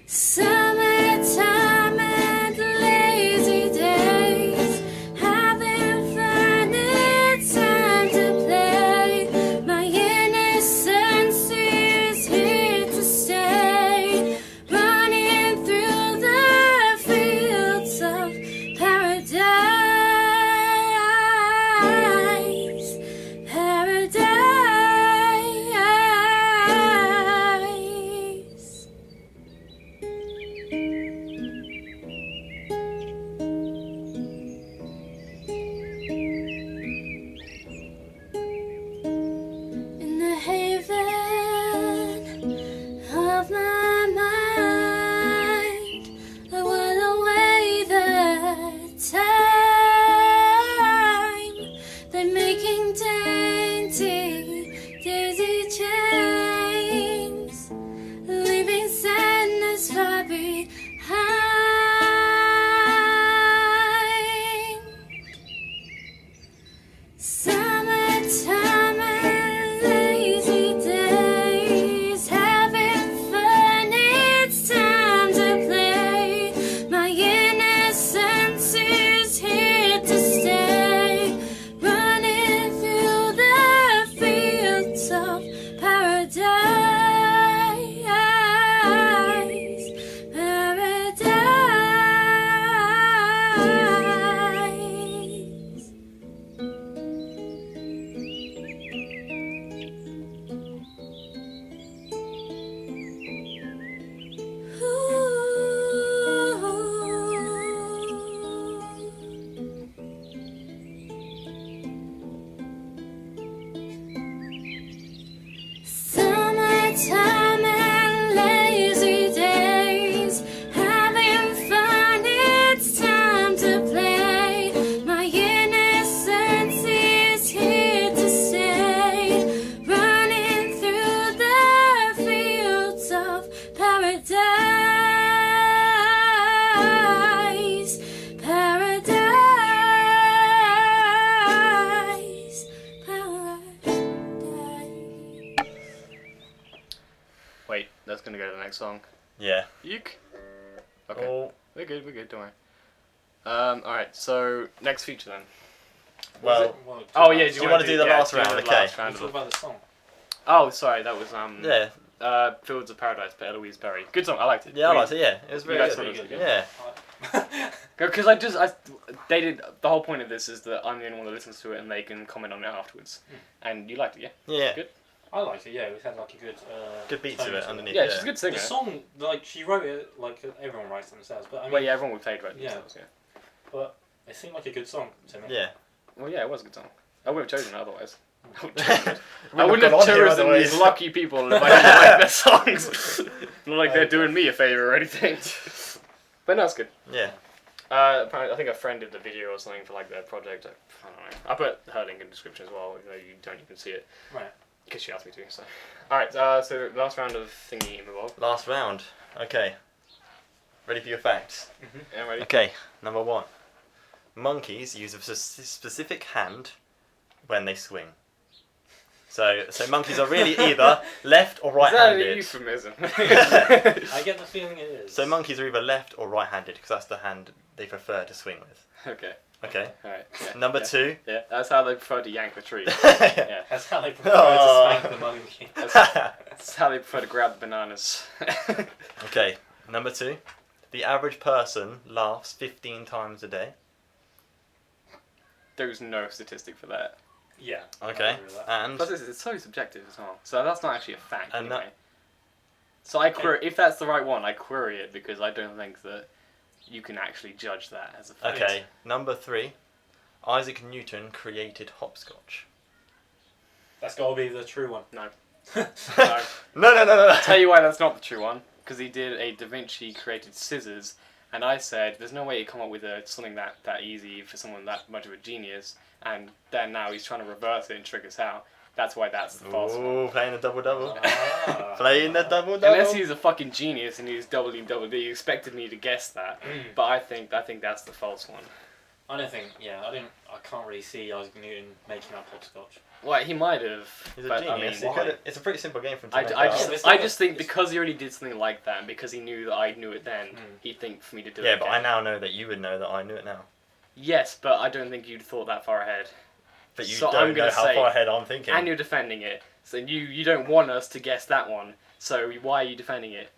Summertime and lazy days, having fun, it's time to play. My innocence is here to stay, running through the fields of paradise, paradise. wait. That's gonna go to the next song. Yeah. Eek. Okay. Oh, We're good. Don't worry. Alright, so next feature then. well, Oh yeah, do you wanna do the last round? Okay. last We'll round talk of about the song. Oh, sorry, that was yeah. Fields of Paradise by Eloise Berry. Good song, I liked it. Yeah, I liked it, yeah. It was You very guys good. thought it was good? Yeah. Because they did. The whole point of this is that I'm the only one that listens to it, and they can comment on it afterwards. And you liked it, yeah? Yeah. Good. I liked it. Yeah, it had like a good. Good beat tone to it underneath. Yeah, she's a good singer. The song, like she wrote it, like everyone writes themselves, but I mean, Well, yeah, everyone would play it right Yeah. themselves, yeah. but it seemed like a good song to me. Yeah. Well, yeah, it was a good song. I wouldn't have chosen it otherwise. I Wouldn't wouldn't have have got on here chosen otherwise. these lucky people if I didn't like their songs. Not like they're doing me a favour or anything. But no, it's good. Yeah. Apparently, I think a friend did the video or something for like their project. I don't know. I'll put her link in the description as well, even though you don't even see it. Right. Because she asked me to. So, all right. So last round of thingy involved. Last round. Okay. Ready for your facts? Yeah, ready. Okay, number 1. Monkeys use a specific hand when they swing. So monkeys are really either left or Is that a right-handed. euphemism? I get the feeling it is. So monkeys are either left or right-handed because that's the hand they prefer to swing with. Okay. Okay. All right. Yeah, Number yeah. 2. Yeah, that's how they prefer to yank the tree. yeah. Yeah, That's how they prefer Oh. to spank the monkey. that's how they prefer to grab the bananas. Okay. Number 2. The average person laughs 15 times a day. There's no statistic for that. Yeah. Okay. I agree with that. And Plus, it's so subjective as well. So that's not actually a fact. And Anyway. So I query if that's the right one. I query it because I don't think that you can actually judge that as a fact. okay, number 3. Isaac Newton created hopscotch. That's got to be the true one. No. No. I'll tell you why that's not the true one. Because he did a Da Vinci created scissors, and I said there's no way you come up with something that easy for someone that much of a genius. And then now he's trying to reverse it and trick us out. That's why that's the false one. Ooh, playing the double-double. Ah. Playing the double-double. Unless he's a fucking genius and he's doubling double D, he expected me to guess that. But I think that's the false one. I don't think. Yeah, I can't really see Isaac Newton making up hopscotch. Well, he might have. He's a but, genius. I mean, why? It's a pretty simple game for him to I make up. I just think because he already did something like that, and because he knew that I knew it then, he'd think for me to do it Yeah, again. but I now know that you would know that I knew it now. Yes, but I don't think you'd thought that far ahead. But you So I'm don't know gonna how say- far ahead I'm thinking. And you're defending it. So you don't want us to guess that one. So why are you defending it?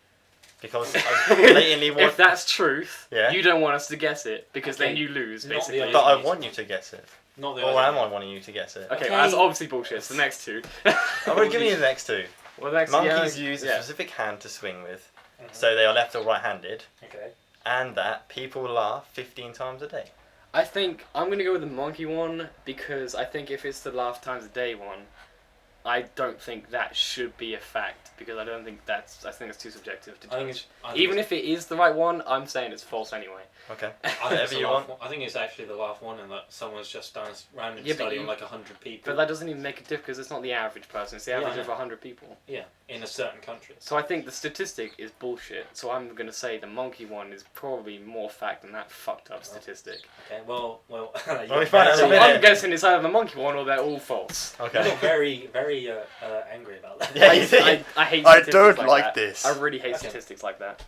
Because I blatantly If want... that's truth, Yeah. you don't want us to guess it, because then Okay, you lose, not the basically. other- But I want you to guess it. Not the. Or Isaac am I Newton. wanting you to guess it? Okay, Okay. well, that's obviously bullshit. It's the next two. I'm going to give you the next 2. Well, the next Monkeys yeah, use a yeah. specific hand to swing with, Mhm. so they are left or right-handed, Okay. and that people laugh 15 times a day. I think I'm gonna go with the monkey one because I think if it's the laugh times a day one, I don't think that should be a fact because I don't think I think it's too subjective to I think judge. it's. I think Even it's- if it is the right one, I'm saying it's false anyway. Okay. I think, it's Whatever the you laugh want. one. I think it's actually the laugh one, and that someone's just done a random Yeah, but study you- on like 100 people. But that doesn't even make a difference because it's not the average person, it's the Yeah, average I of know. 100 people. Yeah, in a certain country. So I think the statistic is bullshit, so I'm going to say the monkey one is probably more fact than that fucked up statistic. Okay. Well. Well, we find out So in a minute. I'm guessing it's either the monkey one or they're all false. You Okay. got very, very angry about that. Yeah, you did. I hate I statistics don't like like that. this. I really hate Okay. statistics like that.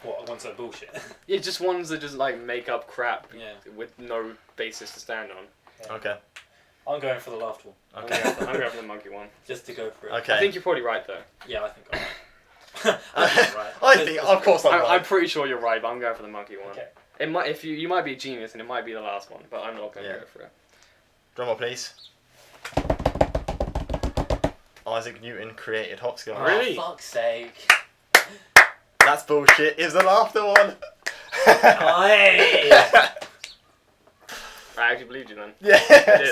What? Ones that bullshit. Yeah, just ones that just like make up crap Yeah. with no basis to stand on. Okay. I'm going for the laughed one, Okay. I'm going for the monkey one. just to go for it. Okay. I think you're probably right though. Yeah, I think I'm right. I think I'm right. I think, of course I'm I'm right. pretty sure you're right, but I'm going for the monkey one. Okay. It might if you might be a genius and it might be the last one, but I'm not going to Yeah. go for it. Drum roll, please. Isaac Newton created hopscotch. Oh, really? Oh, fuck's sake. That's bullshit. It was the laughter one. Aye. I actually believed you then. Yeah.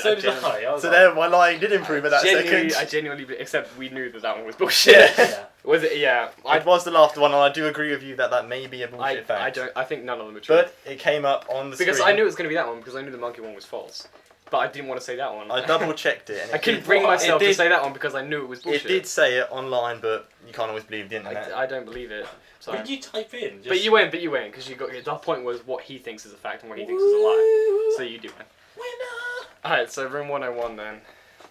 So did I. I was So like, then my lying did improve at that I second. genuinely, except we knew that one was bullshit. yeah. Was it? Yeah. It was the laughter one, and I do agree with you that may be a bullshit fact. I think none of them are true. But it came up on the because screen. I knew it was going to be that one because I knew the monkey one was false. But I didn't want to say that one. I double checked it. And I it couldn't did- bring myself it to did- say that one because I knew it was bullshit. It did say it online, but you can't always believe the internet. I don't believe it. Sorry. When you type in, just... But you win because you got. The point was what he thinks is a fact and what he thinks is a lie. So you do win. Winner! Alright, so room 101 then.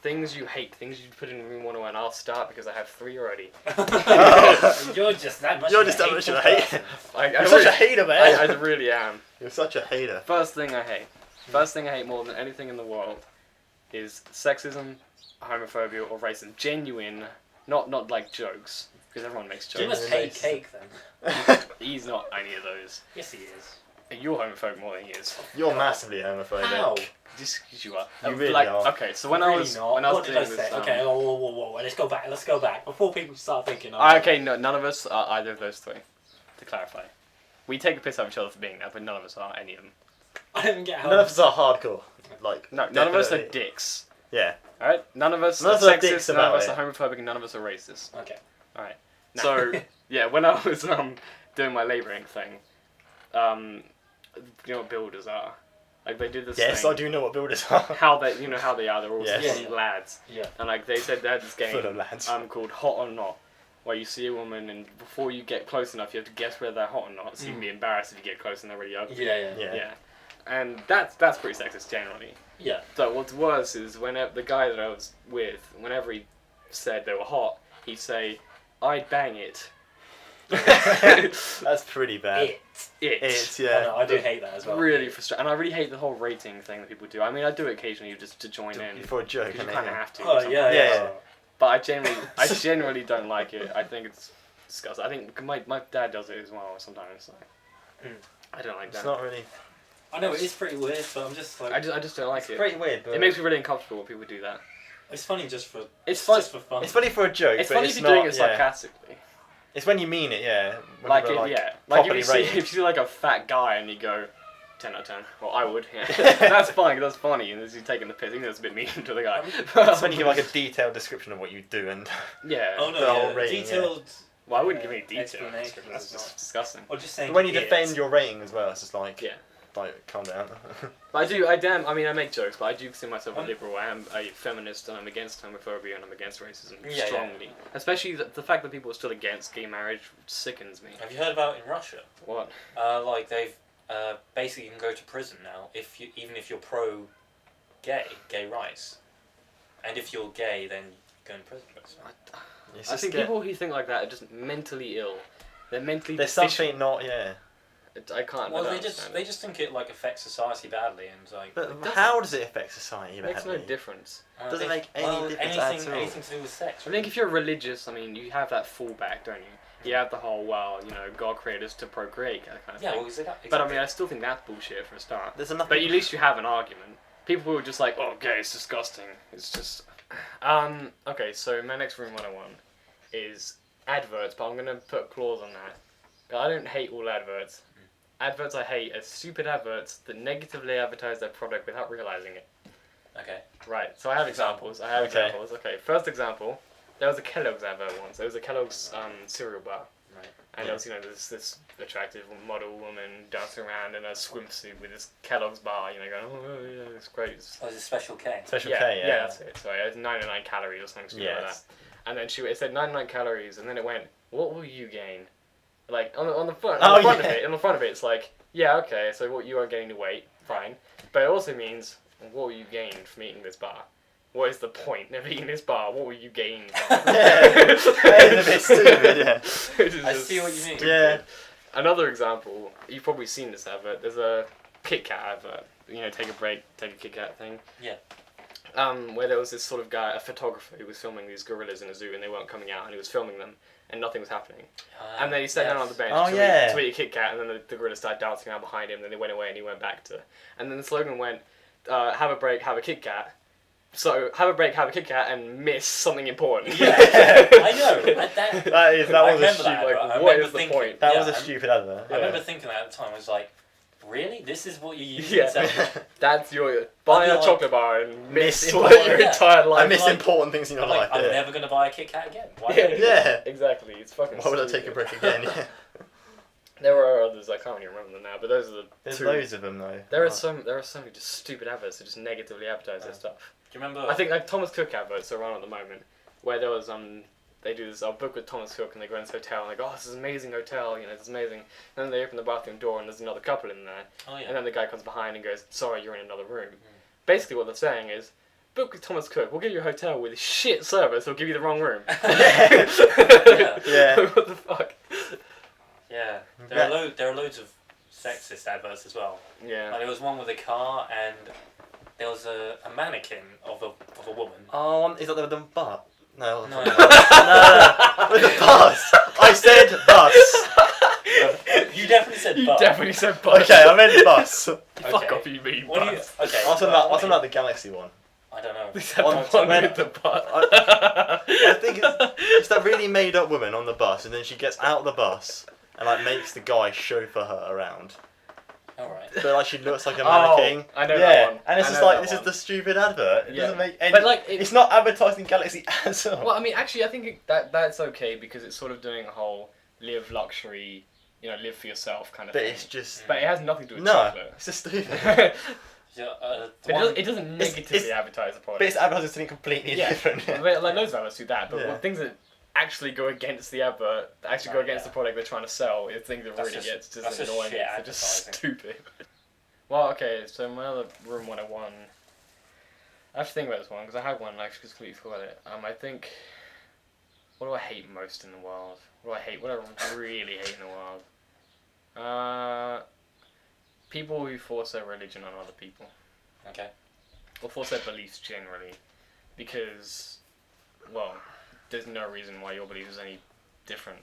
things you hate, things you put in room 101. I'll start because I have 3 already. You're just that much. You're of a just that much of a hateful hater. person. You're such a hater, man. I really am. You're such a hater. First thing I hate. First thing I hate more than anything in the world is sexism, homophobia, or racism. Genuine, not like jokes, because everyone makes You jokes. must hate cake then. He's not any of those. Yes, he is. You're homophobic more than he is. You're massively homophobic. How? Just 'cause you are. You really like, are. Okay, so when I Really was not. when I was What did doing I this, say? Okay, whoa. Let's go back. Before people start thinking. Okay, no, none of us are either of those 3. To clarify, we take a piss out of each other for being that, but none of us are any of them. I don't get how. None of us are hardcore. Like, No, none of us are definitely. dicks. Yeah. All right, none of us None are of us are sexist. dicks None of about us it. are homophobic, and none of us are racist. Okay. All right. No. So yeah, when I was doing my labouring thing, you know what builders are? Like they did this Yes, thing. I do know what builders are. How they, how they are. They're all Yes. just Yeah. lads. Yeah. And like they said, they had this game Full of lads. called Hot or Not, where you see a woman and before you get close enough, you have to guess whether they're hot or not. So you can be embarrassed if you get close and they're really ugly. Yeah. Yeah. And that's pretty sexist generally. Yeah. So what's worse is whenever the guy that I was with, whenever he said they were hot, he'd say, "I'd bang it." That's pretty bad. It's, I yeah. know, I do hate that as well. Really frustrating, and I really hate the whole rating thing that people do. I mean, I do it occasionally just to join in. For a joke, Because you innit? kind of have to. Oh sometimes. yeah. Yeah. But I generally don't like it. I think it's disgusting. I think my dad does it as well sometimes. So. I don't like It's that. not really. I know it is pretty weird, but I'm just like. I just don't like It's it. pretty weird, but It makes me really uncomfortable when people do that. It's funny just for. It's fun. Just for fun. It's funny for a joke. It's but funny it's if you're doing not- it yeah. sarcastically. It's when you mean it, yeah. When Like, people are, like if properly you see rated. if you see like a fat guy and you go 10 out of 10. Well, I would. Yeah. That's fine. That's funny, and you're taking the piss. Even though it's a bit mean to the guy. It's when you give like a detailed description of what you do and. Yeah. Oh the no, whole yeah. rating, Detailed. Well, I wouldn't give any detail. Explanation That's is just not- disgusting. Or just saying. When you it. defend your rating as well, it's just like. Yeah. Like, calm down. But I mean, I make jokes, but I do consider myself a liberal. I am a feminist, and I'm against homophobia, and I'm against racism Yeah, strongly. Especially the fact that people are still against gay marriage sickens me. Have you heard about in Russia? What? Like they've basically you can go to prison now even if you're pro gay rights, and if you're gay then you go in prison. It's I just think that people who think like that are just mentally ill. They're mentally there's deficient. something not, yeah. I can't. Well, I don't they just understand it. think it like affects society badly and like. But doesn't. how does it affect society It makes no badly? difference. Doesn't make any difference at all. Anything to do with sex. I think if you're religious, I mean, you have that fallback, don't you? You have the whole, well, God created us to procreate, that kind of Yeah, thing. well, exactly. But I mean, I still think that's bullshit for a start. There's enough. But at least you have an argument. People who are just like, oh, gay, it's disgusting. It's just... Okay, so my next room 101 is adverts, but I'm going to put a clause on that. I don't hate all adverts. Adverts I hate are stupid adverts that negatively advertise their product without realising it. Okay. Right, so I have examples. Okay. Okay, first example, there was a Kellogg's advert once. There was a Kellogg's cereal bar. Right. And there was, this attractive model woman dancing around in a swimsuit with this Kellogg's bar, going, oh, yeah, it's great. Oh, it's a special K. Special yeah, K, yeah. that's it. Sorry, it was 99 calories or something stupid like that. Yes. And then it said 99 calories, and then it went, what will you gain? Like, on the front, Oh, on the front yeah. of it, on the front of it, it's like, yeah, okay, so what you are gaining weight, fine. But it also means, what will you gain from eating this bar? What is the point of eating this bar? What will you gain? Yeah, it's a bit stupid, yeah. Which is I just see what you mean. stupid. Yeah. Another example, you've probably seen this advert. There's a Kit Kat advert. Take a break, take a Kit Kat thing. Yeah. Where there was this sort of guy, a photographer, who was filming these gorillas in a zoo, and they weren't coming out, and he was filming them, and nothing was happening. And then he sat down on the bench Oh, to, yeah. eat a Kit Kat, and then the gorilla started dancing around behind him, and then they went away, and he went back to... And then the slogan went, have a break, have a Kit Kat. So, have a break, have a Kit Kat, and miss something important. Yeah, I know. That That I was a remember stupid. that. like, I what remember is the thinking, point? That yeah, was a stupid advert. I remember thinking that at the time. I was like, really? This is what you use? Yeah. Exactly. That's your... Buy I'd be a like, chocolate bar and miss miss your important- entire I life. miss like- important things in your I'm like, life. I'm Yeah. never going to buy a Kit Kat again. Why Yeah. would I do that? Yeah. Exactly, it's fucking Why would I take a stupid. break again? Yeah. There are others, I can't even remember them now, but those are the There's two. loads of them though. There are so many just stupid adverts that just negatively advertise their stuff. Do you remember? I think like Thomas Cook adverts are on at the moment, where there was they do this book with Thomas Cook and they go in this hotel and they go, oh, this is an amazing hotel, this is amazing. And then they open the bathroom door and there's another couple in there, Oh, yeah. and then the guy comes behind and goes, sorry, you're in another room. Basically what they're saying is, book with Thomas Cook. We'll give you a hotel with shit service. We'll give you the wrong room. Yeah. What the fuck? Yeah. There are loads of sexist adverts as well. Yeah. Like, there was one with a car and there was a mannequin of a woman. Oh, is that the butt? No. No. No. With the bus. I said bus. You definitely said You butt. definitely said bus. Okay, I meant bus. Fuck Okay. off, you mean What do you, bus. okay. I was talking about the Galaxy one. I don't know. They said On- the one when- with the butt. I think it's that really made up woman on the bus, and then she gets out of the bus and like makes the guy chauffeur her around. Alright. But like she looks like a Oh, mannequin. I know yeah. that one. And it's I just know like that this one. is the stupid advert. It Yeah. doesn't make any. But like, it's not advertising Galaxy at all. Well, I mean, actually, I think that's okay because it's sort of doing a whole live luxury, live for yourself kind of but thing. it's just But it has nothing to do with no. chocolate. It's just stupid. But Yeah, it doesn't negatively it's- advertise the product. But it's advertising something completely Yeah. different. But, like loads of adverts do that, but Yeah. things that actually go against the advert, actually go Oh, against yeah. the product they're trying to sell, is things that That's really just- gets that's just just annoying. shit They're just advertising. stupid. Well, okay, so my other room 101. I have to think about this one because I had one and I actually completely forgot it. I think. What do I hate most in the world? What do I hate? What do I really hate in the world? People who force their religion on other people. Okay. Or force their beliefs generally. Because, well, there's no reason why your belief is any different.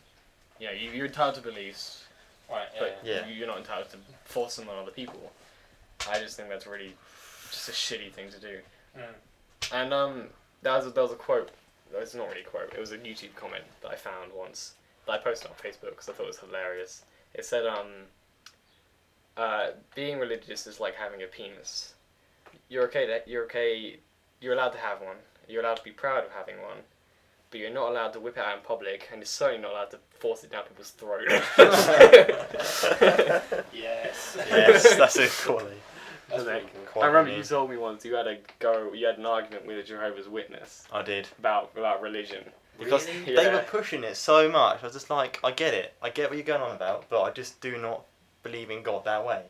You're entitled to beliefs, Right, but Yeah. you're not entitled to force them on other people. I just think that's really just a shitty thing to do. And there was a quote. It's not really a quote. It was a YouTube comment that I found once that I posted on Facebook because I thought it was hilarious. It said, being religious is like having a penis. You're allowed to have one. You're allowed to be proud of having one. But you're not allowed to whip it out in public, and you're certainly not allowed to force it down people's throat. Yes. Yes, that's it. Quality. That's Isn't it? pretty cool. Quite I remember funny. you told me once you had an argument with a Jehovah's Witness I did. about religion. Because Really? they Yeah. were pushing it so much. I was just like, I get it. I get what you're going on about, but I just do not believe in God that way.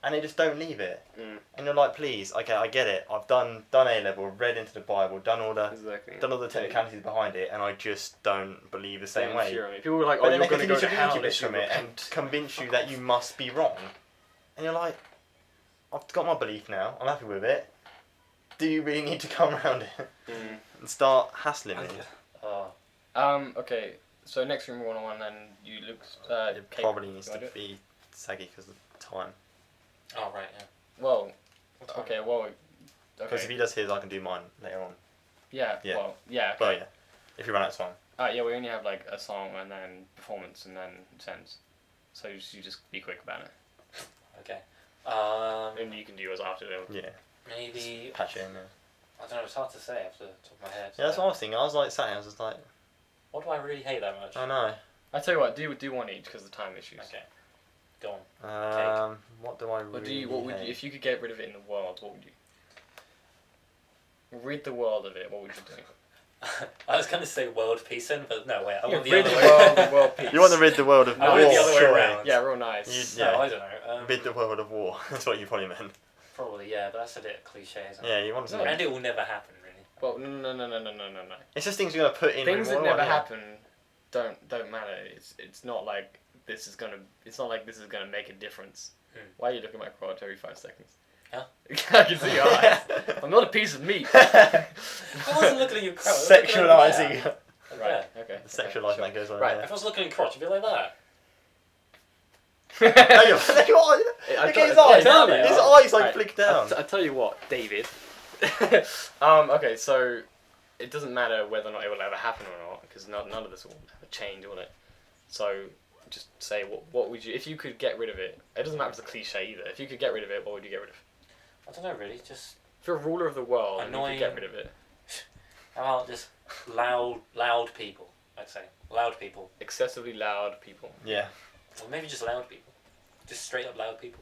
And they just don't leave it. Mm. And you're like, please, okay, I get it. I've done A level, read into the Bible, done all the Exactly. technicalities behind it, and I just don't believe the same way. People were like, But "Oh, then you're they going to continue go to to hell lead you unless you from it and repent." convince you that you must be wrong. And you're like, I've got my belief now. I'm happy with it. Do you really need to come around it Mm. and start hassling me? Oh. Okay. So next room 101, then you look. It Kate, probably needs you wanna to do it? be saggy because of time. Oh, right, yeah. Well, What time? okay. Well, Because if okay. he does his, I can do mine later on. Yeah. Yeah. Well, yeah. Okay. But yeah, if you run out of time. Yeah, we only have like a song and then performance and then sends. So you just be quick about it, Okay. and you can do yours after. Yeah, Maybe... patch it in there. I don't know, it's hard to say off the top of my head. Yeah, that's what I was thinking. I was like, sat here, I was just like, What do I really hate that much? I know. I tell you what, do one each because of the time issues. Okay. Go on. What do I What really what would you, hate? if you could get rid of it in the world, what would you? Rid the world of it. What would you do? I was going to say world peace in, but no, wait, I want the rid other the way world of world peace. You want to rid the world of I war, want it the other way surely. around. Yeah, real nice. Yeah. No, I don't know. Rid the world of war. That's what you probably meant. Probably, yeah, but that's a bit cliche, isn't it? Yeah, you want No. to. And it will never happen, really. Well, no. It's just things you're gonna put in. Things that room never 101, yeah. happen don't matter. It's not like this is gonna. It's not like this is gonna make a difference. Why are you looking at my crotch every 5 seconds? Huh? I can see your eyes. I'm not a piece of meat. I wasn't looking at your crotch. I was looking at Sexualizing. that. Right. Okay. The sexualizing sure. that goes on. Right. If I was looking at your crotch, it'd be like that. No, look at his eyes. tell me. His eyes like Right. flick down. I tell you what, David. Okay, so it doesn't matter whether or not it will ever happen or not, because none of this will ever change, will it? So just say what would you, if you could get rid of it? It doesn't matter if it's a cliche either. If you could get rid of it, what would you get rid of? I don't know, really. Just, If you're a ruler of the world, and you Annoying. could get rid of it. how about just loud people, I'd say. Loud people. Excessively loud people. Yeah. Or maybe just loud people. Just straight up loud people.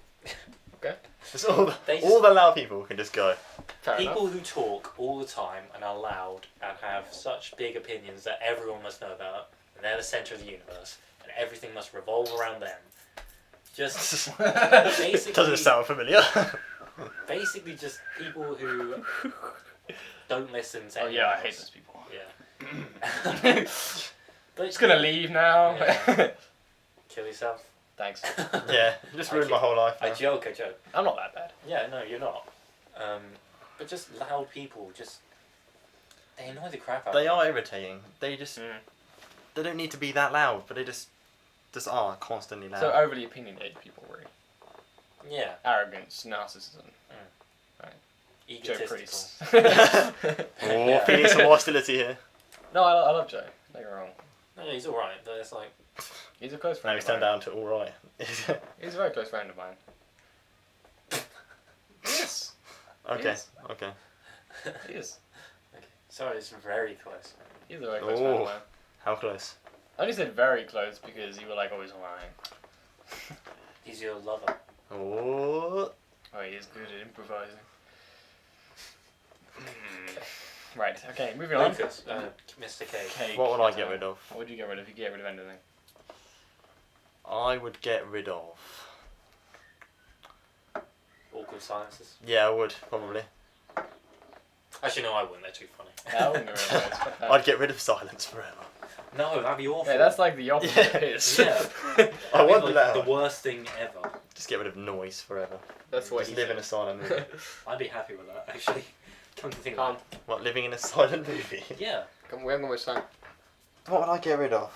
Just all They all the loud people can just go. Fair People enough. who talk all the time and are loud and have such big opinions that everyone must know about, and they're the centre of the universe, and everything must revolve around them. Just basically, Doesn't sound familiar. basically just people who Don't listen to Oh anyone yeah, I else. hate those people. Yeah. But Just gonna leave now. Yeah. Kill yourself. Thanks. Yeah, just ruined my whole life. I now. joke. I'm not that bad. Yeah, no, you're not. But just loud people, they annoy the crap out They of me. are irritating. They just they don't need to be that loud, but they just are constantly loud. So overly opinionated people, really. Yeah. Arrogance, narcissism. Joe Egotistical. Priest. Oh, feeling some hostility here. No, I love Joe. Don't get me wrong. No, he's alright, but it's like... He's a close Now friend he's of turned mine. down to all right. He's a very close friend of mine. Yes. Okay. Yes. Okay. He is. Okay. Sorry, it's very close. He's a very close friend of Oh. mine. How close? I only said very close because you were like always lying. He's your lover. Oh. Oh, he is good at improvising. Right, okay, moving on. Lucas, Mr. K. Cake. What would I get rid of? What would you get rid of if you get rid of anything? I would get rid of. Awkward silences. Yeah, I would probably. Actually, no, I wouldn't. They're too funny. Yeah, I wouldn't get rid of those. Fuck that. I'd get rid of silence forever. No, that'd be awful. Yeah, that's like the opposite Yeah. of his. Yeah. I That'd be, want like, that. the worst thing ever. Just get rid of noise forever. That's what Just he live in said. a silent movie. I'd be happy with that, actually. Come to think Can't. of it. What, living in a silent movie? Yeah. Come, we haven't got much time. What would I get rid of?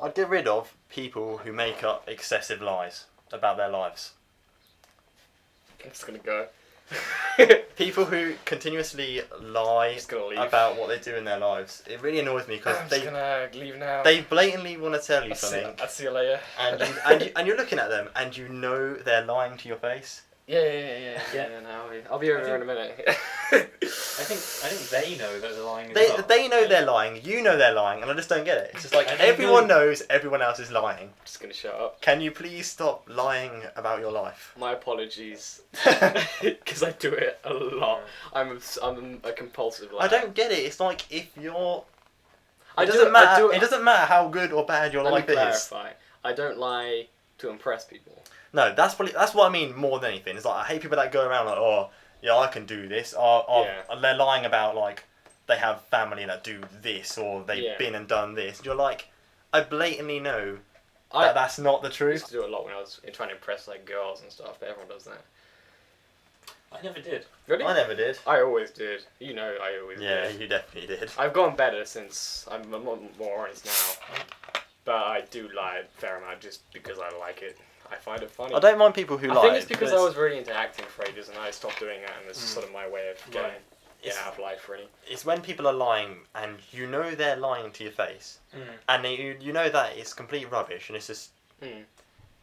I'd get rid of people who make up excessive lies about their lives. I'm just gonna go. People who continuously lie Just gonna leave. about what they do in their lives. It really annoys me because I'm just gonna leave now. they blatantly want to tell you I'll see, something, I'll see you later. and you're looking at them and you know they're lying to your face. Yeah. Yeah. No, I'll be over I in a minute. I think they know that they're lying as They well. they know they're lying. You know they're lying, and I just don't get it. It's just like And they everyone know- knows everyone else is lying. Just gonna shut up. Can you please stop lying about your life? My apologies, because I do it a lot. I'm a compulsive liar. I don't get it. It's like if you're. I It do- doesn't matter. I do- It doesn't matter how good or bad your Let me life is. clarify. I don't lie to impress people. No, that's what I mean more than anything. It's like I hate people that go around like, oh, yeah, I can do this, or Yeah. they're lying about like they have family that do this, or they've Yeah. been and done this. You're like, I blatantly know I that that's not the used truth. to do it a lot when I was trying to impress like girls and stuff, but everyone does that. I never did. Really? I never did. I always did. You know, I always Yeah, did. you definitely did. I've gotten better since I'm a lot more honest now, but I do lie a fair amount just because I like it. I find it funny. I don't mind people who I lie. think it's because but I was really into acting for ages and I stopped doing that, and this is sort of my way of getting Right. out of life, really. It's when people are lying and you know they're lying to your face, and you know that it's complete rubbish, and it's just Mm.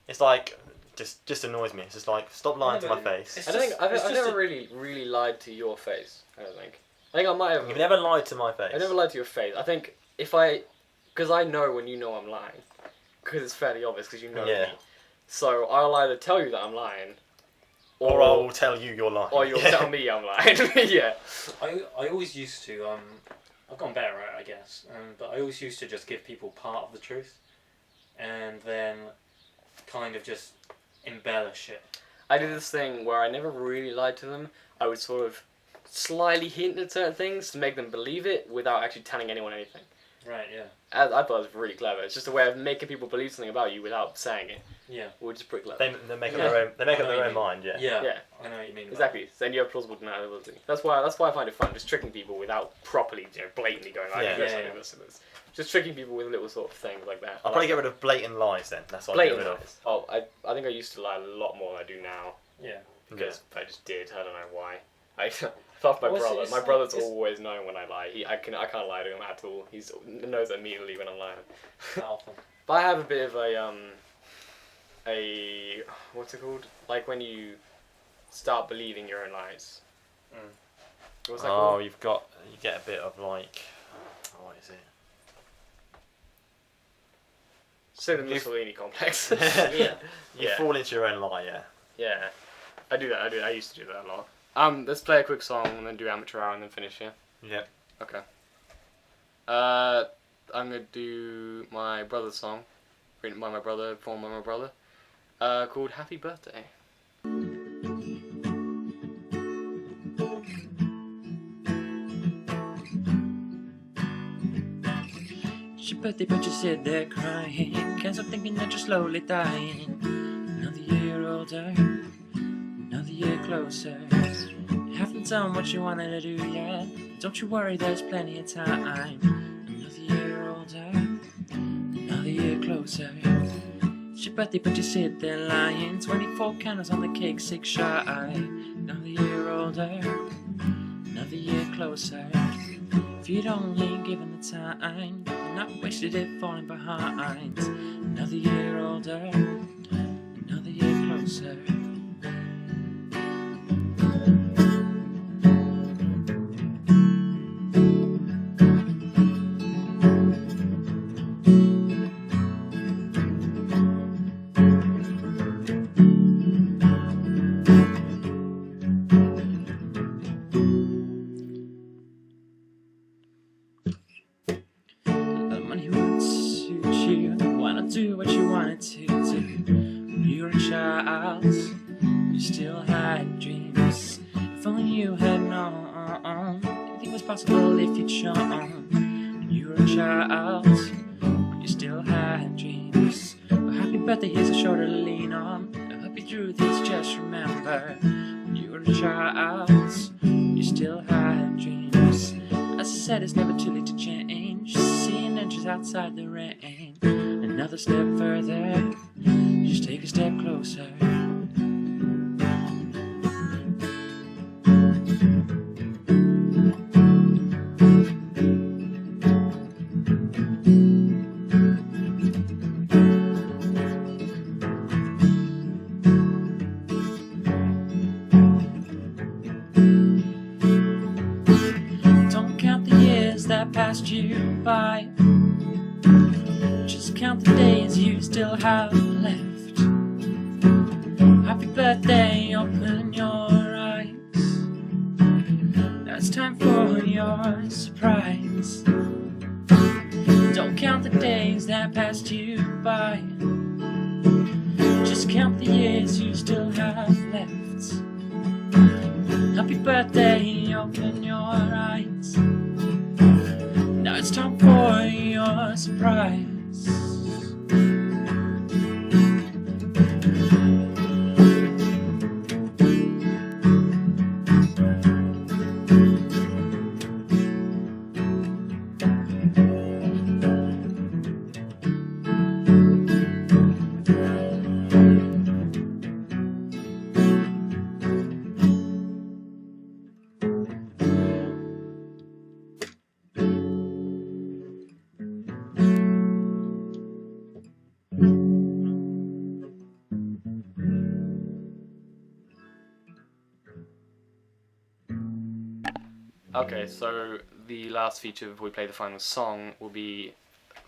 it's like just annoys me. It's just like stop lying to Yeah, my but face. it's I don't think just- I've it's just never a- really lied to your face. I don't think. I think I might have. You've never lied to my face. I never lied to your face. I think because I know when you know I'm lying, because it's fairly obvious because you know Yeah. me. So I'll either tell you that I'm lying, Or I'll tell you you're lying. or you'll tell me I'm lying. Yeah. I always used to, I've gotten better at it, I guess, but I always used to just give people part of the truth, and then kind of just embellish it. I did this thing where I never really lied to them. I would sort of slightly hint at certain things to make them believe it without actually telling anyone anything. Right, yeah. I thought it was really clever. It's just a way of making people believe something about you without saying it, Yeah. which is pretty clever. They make up Yeah. their own. They make I up know their what own you mean. mind. Yeah. Yeah. Yeah. I know what you mean. by Exactly. So then you have plausible deniability. That's why I find it fun, just tricking people without properly, blatantly going like Yeah. this, Yeah, like yeah. this, and this. Just tricking people with little sort of things like that. I'll probably get rid of blatant lies then. That's what I'll blatant get rid lies. Oh, I think I used to lie a lot more than I do now that. Yeah. because I just did. I don't know why. I love my Well, brother. it's My like- brother's it's- always known when I lie. I can't lie to him at all. He knows immediately when I'm lying. That often. But I have a bit of a what's it called? Like when you start believing your own lies. What's that Oh, called? you get a bit of like, what is it? Say the Mussolini complex. Yeah. You Yeah. fall into your own lie. Yeah. Yeah, I do that. I used to do that a lot. Let's play a quick song and then do amateur hour and then finish. Yeah. Yep. Okay. I'm gonna do my brother's song, written by my brother, performed by my brother, called "Happy Birthday." birthday, but you sit there crying. Can't stop thinking that you're slowly dying. Another year older, another year closer. You haven't done what you wanted to do yet. Don't you worry, there's plenty of time. Another year older, another year closer. It's your birthday, but you sit there lying. 24 candles on the cake, 6 shy. Another year older, another year closer. If you'd only given the time, not wasted it falling behind. Another year older, another year closer. Do what you wanted to do. When you were a child, you still had dreams. If only you had known anything was possible if you'd shown. When you were a child, you still had dreams. Well, happy birthday, here's a shoulder to lean on. I hope you through this, just remember. When you were a child, you still had dreams. As I said, it's never too late to change. Seeing angels outside the rain. Another step further, just take a step closer. Don't count the years that passed you by. Just count the days you still have left. Happy birthday, open your eyes. Now it's time for your surprise. Don't count the days that passed you by. Just count the years you still have left. Happy birthday, open your eyes. Now it's time for your surprise. Okay, so the last feature before we play the final song will be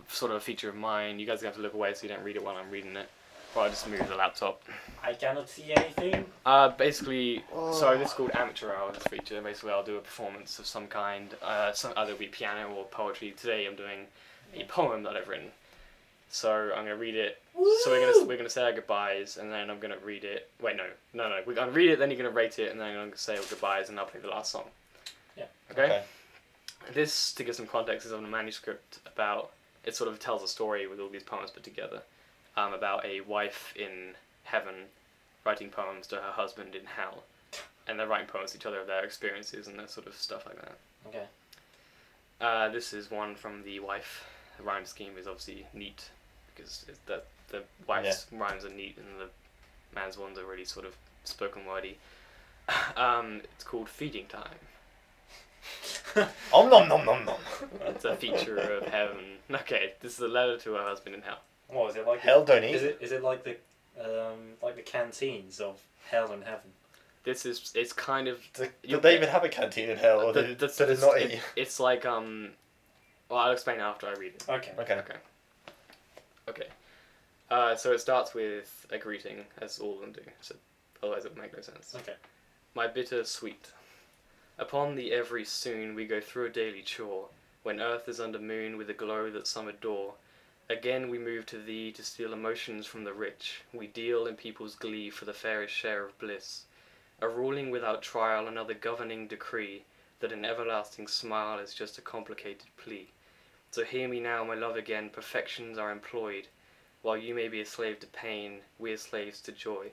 sort of a feature of mine. You guys have to look away so you don't read it while I'm reading it. Or I'll just move the laptop. I cannot see anything. Basically, so this is called Amateur Hour, this feature. Basically, I'll do a performance of some kind. Either it'll be piano or poetry. Today I'm doing a poem that I've written. So I'm gonna read it. Woo! So we're gonna say our goodbyes, and then I'm gonna read it. Wait, no. We're gonna read it, then you're gonna rate it, and then I'm gonna say our goodbyes, and I'll play the last song. Yeah. Okay. This, to give some context, is on a manuscript about. It sort of tells a story with all these poems put together, about a wife in heaven writing poems to her husband in hell, and they're writing poems to each other of their experiences and that sort of stuff like that. Okay. This is one from the wife. The rhyme scheme is obviously neat because the wife's rhymes are neat and the man's ones are really sort of spoken wordy. It's called Feeding Time. Om nom nom nom nom. It's a feature of heaven. Okay, this is a letter to her husband in hell. What is it like? Hell don't eat. Is it like the canteens of hell and heaven? It's kind of. Do they even have a canteen in hell, or do they not eat? It's like Well, I'll explain after I read it. Okay. Okay. So it starts with a greeting, as all of them do. So otherwise it would make no sense. Okay. My bitter sweet. Upon thee every soon we go through a daily chore, when earth is under moon with a glow that some adore. Again we move to thee to steal emotions from the rich. We deal in people's glee for the fairest share of bliss. A ruling without trial, another governing decree, that an everlasting smile is just a complicated plea. So hear me now, my love again, perfections are employed. While you may be a slave to pain, we are slaves to joy.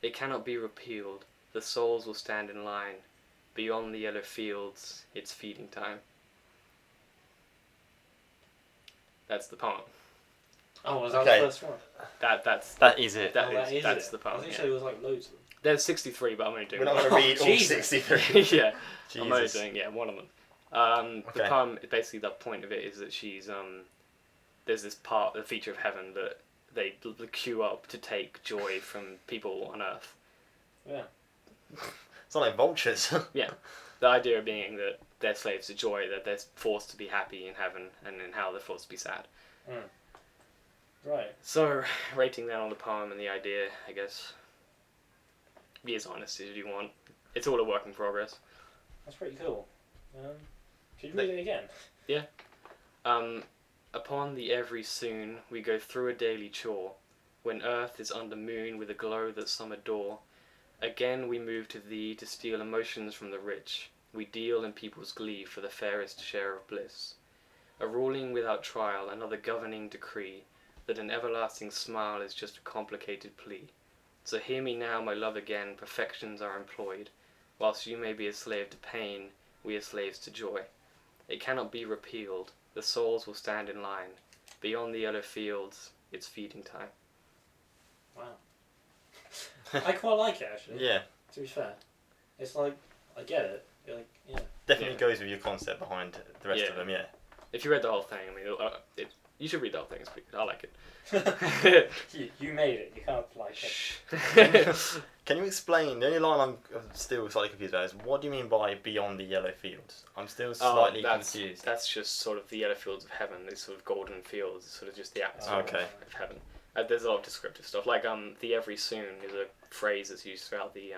It cannot be repealed, the souls will stand in line. Beyond the yellow fields, it's feeding time. That's the poem. Oh, was that Okay. the first one? That is it. That's the I poem. think Yeah. there was like loads of them. There's 63, but I'm only doing We're not one. going to read all Jesus. 63. Yeah, I'm only Jesus. doing one of them. The Okay. poem, basically, the point of it is that she's there's this part, the feature of heaven that they queue up to take joy from people on Earth. Yeah. It's not like vultures. The idea being that they're slaves to joy, that they're forced to be happy in heaven, and in hell they're forced to be sad. Right. So, rating that on the poem and the idea, I guess, be as honest as you want. It's all a work in progress. That's pretty cool. Should you read it again? Upon the every soon we go through a daily chore, when earth is under moon with a glow that some adore. Again we move to thee to steal emotions from the rich. We deal in people's glee for the fairest share of bliss. A ruling without trial, another governing decree, that an everlasting smile is just a complicated plea. So hear me now, my love again, perfections are employed. Whilst you may be a slave to pain, we are slaves to joy. It cannot be repealed, the souls will stand in line. Beyond the yellow fields, it's feeding time. Wow. I quite like it actually. Yeah. To be fair, it's like I get it. You're like, yeah. Definitely Yeah. goes with your concept behind the rest of them, yeah. If you read the whole thing, I mean, you should read the whole thing, it's pretty good. I like it. You made it. You can't like it. Shh. Can you explain, the only line I'm still slightly confused about is, what do you mean by beyond the yellow fields? I'm still slightly confused. That's just sort of the yellow fields of heaven, these sort of golden fields, sort of just the atmosphere Okay. of heaven. There's a lot of descriptive stuff, like the every soon is a phrase that's used throughout the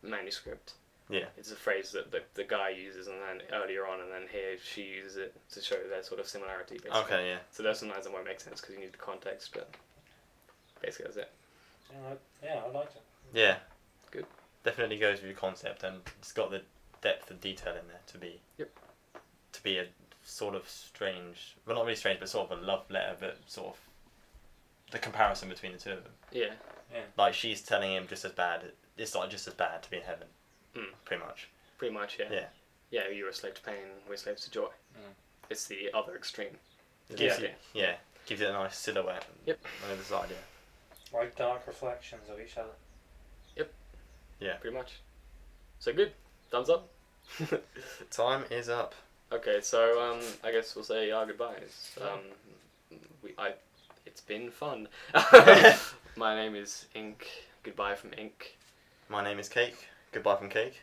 manuscript. Yeah. It's a phrase that the guy uses, and then earlier on, and then here she uses it to show their sort of similarity. Basically. Okay, yeah. So there's some lines that won't make sense because you need the context, but basically that's it. Yeah, I liked it. Yeah. Good. Definitely goes with your concept, and it's got the depth of detail in there to be. Yep. To be a sort of strange, well, not really strange, but sort of a love letter, but sort of the comparison between the two of them. Yeah. Like she's telling him just as bad. It's like just as bad to be in heaven. Pretty much. Pretty much, yeah. Yeah. Yeah, you're a slave to pain, we're slaves to joy. It's the other extreme. Gives it a nice silhouette. Yep. On the other side, yeah. Like dark reflections of each other. Yeah. Pretty much. So good. Thumbs up. Time is up. Okay, so I guess we'll say our goodbyes. It's been fun. My name is Ink. Goodbye from Ink. My name is Cake. Goodbye from Cake.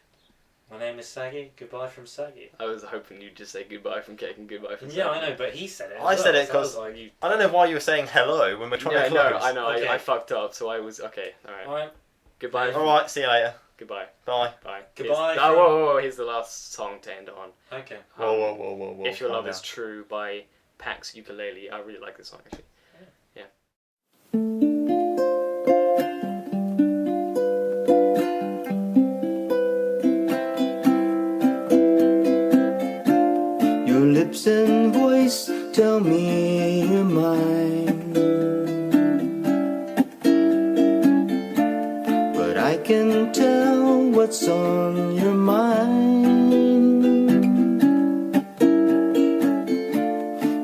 My name is Saggy. Goodbye from Saggy. I was hoping you'd just say goodbye from Cake and goodbye from Yeah, Saggy. I know, but he said it. I said it so I was 'cause- like, you. I don't know why you were saying hello when we're trying Yeah, to close. no, I know. Okay. I fucked up, so I was okay. All right. Alright. Goodbye. Alright, see you later. Goodbye. Bye. Bye. Goodbye Here's, from- whoa! Here's the last song to end on. Okay. Whoa. If Your calm Love down. Is True by Pax Ukulele. I really like this song actually. Your lips and voice tell me you're mine, but I can tell what's on your mind.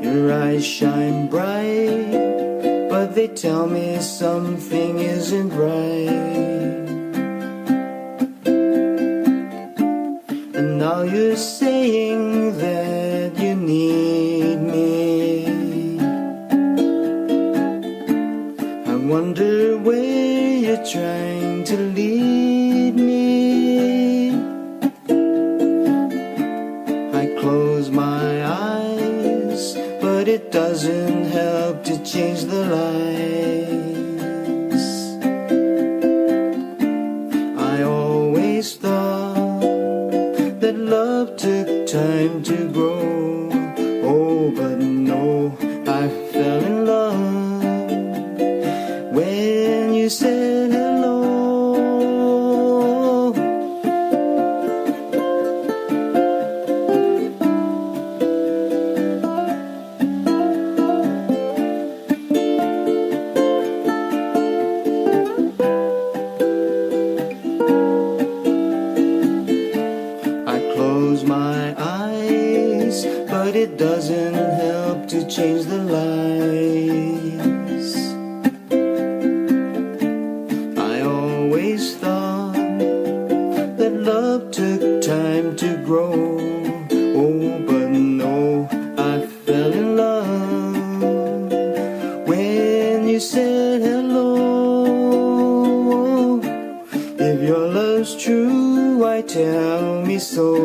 Your eyes shine bright, but they tell me something isn't right. And now you're saying that you need me. I wonder where you're trying to lead me. I close my eyes, but it doesn't help to change the lights. I always thought that love took time to grow. Oh, but no, I fell in love when you said hello. said hello. If your love's true, why tell me so?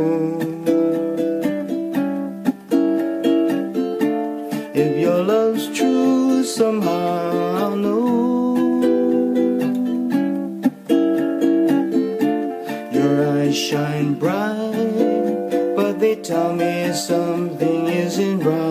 If your love's true, somehow I'll know. Your eyes shine bright, but they tell me something isn't right.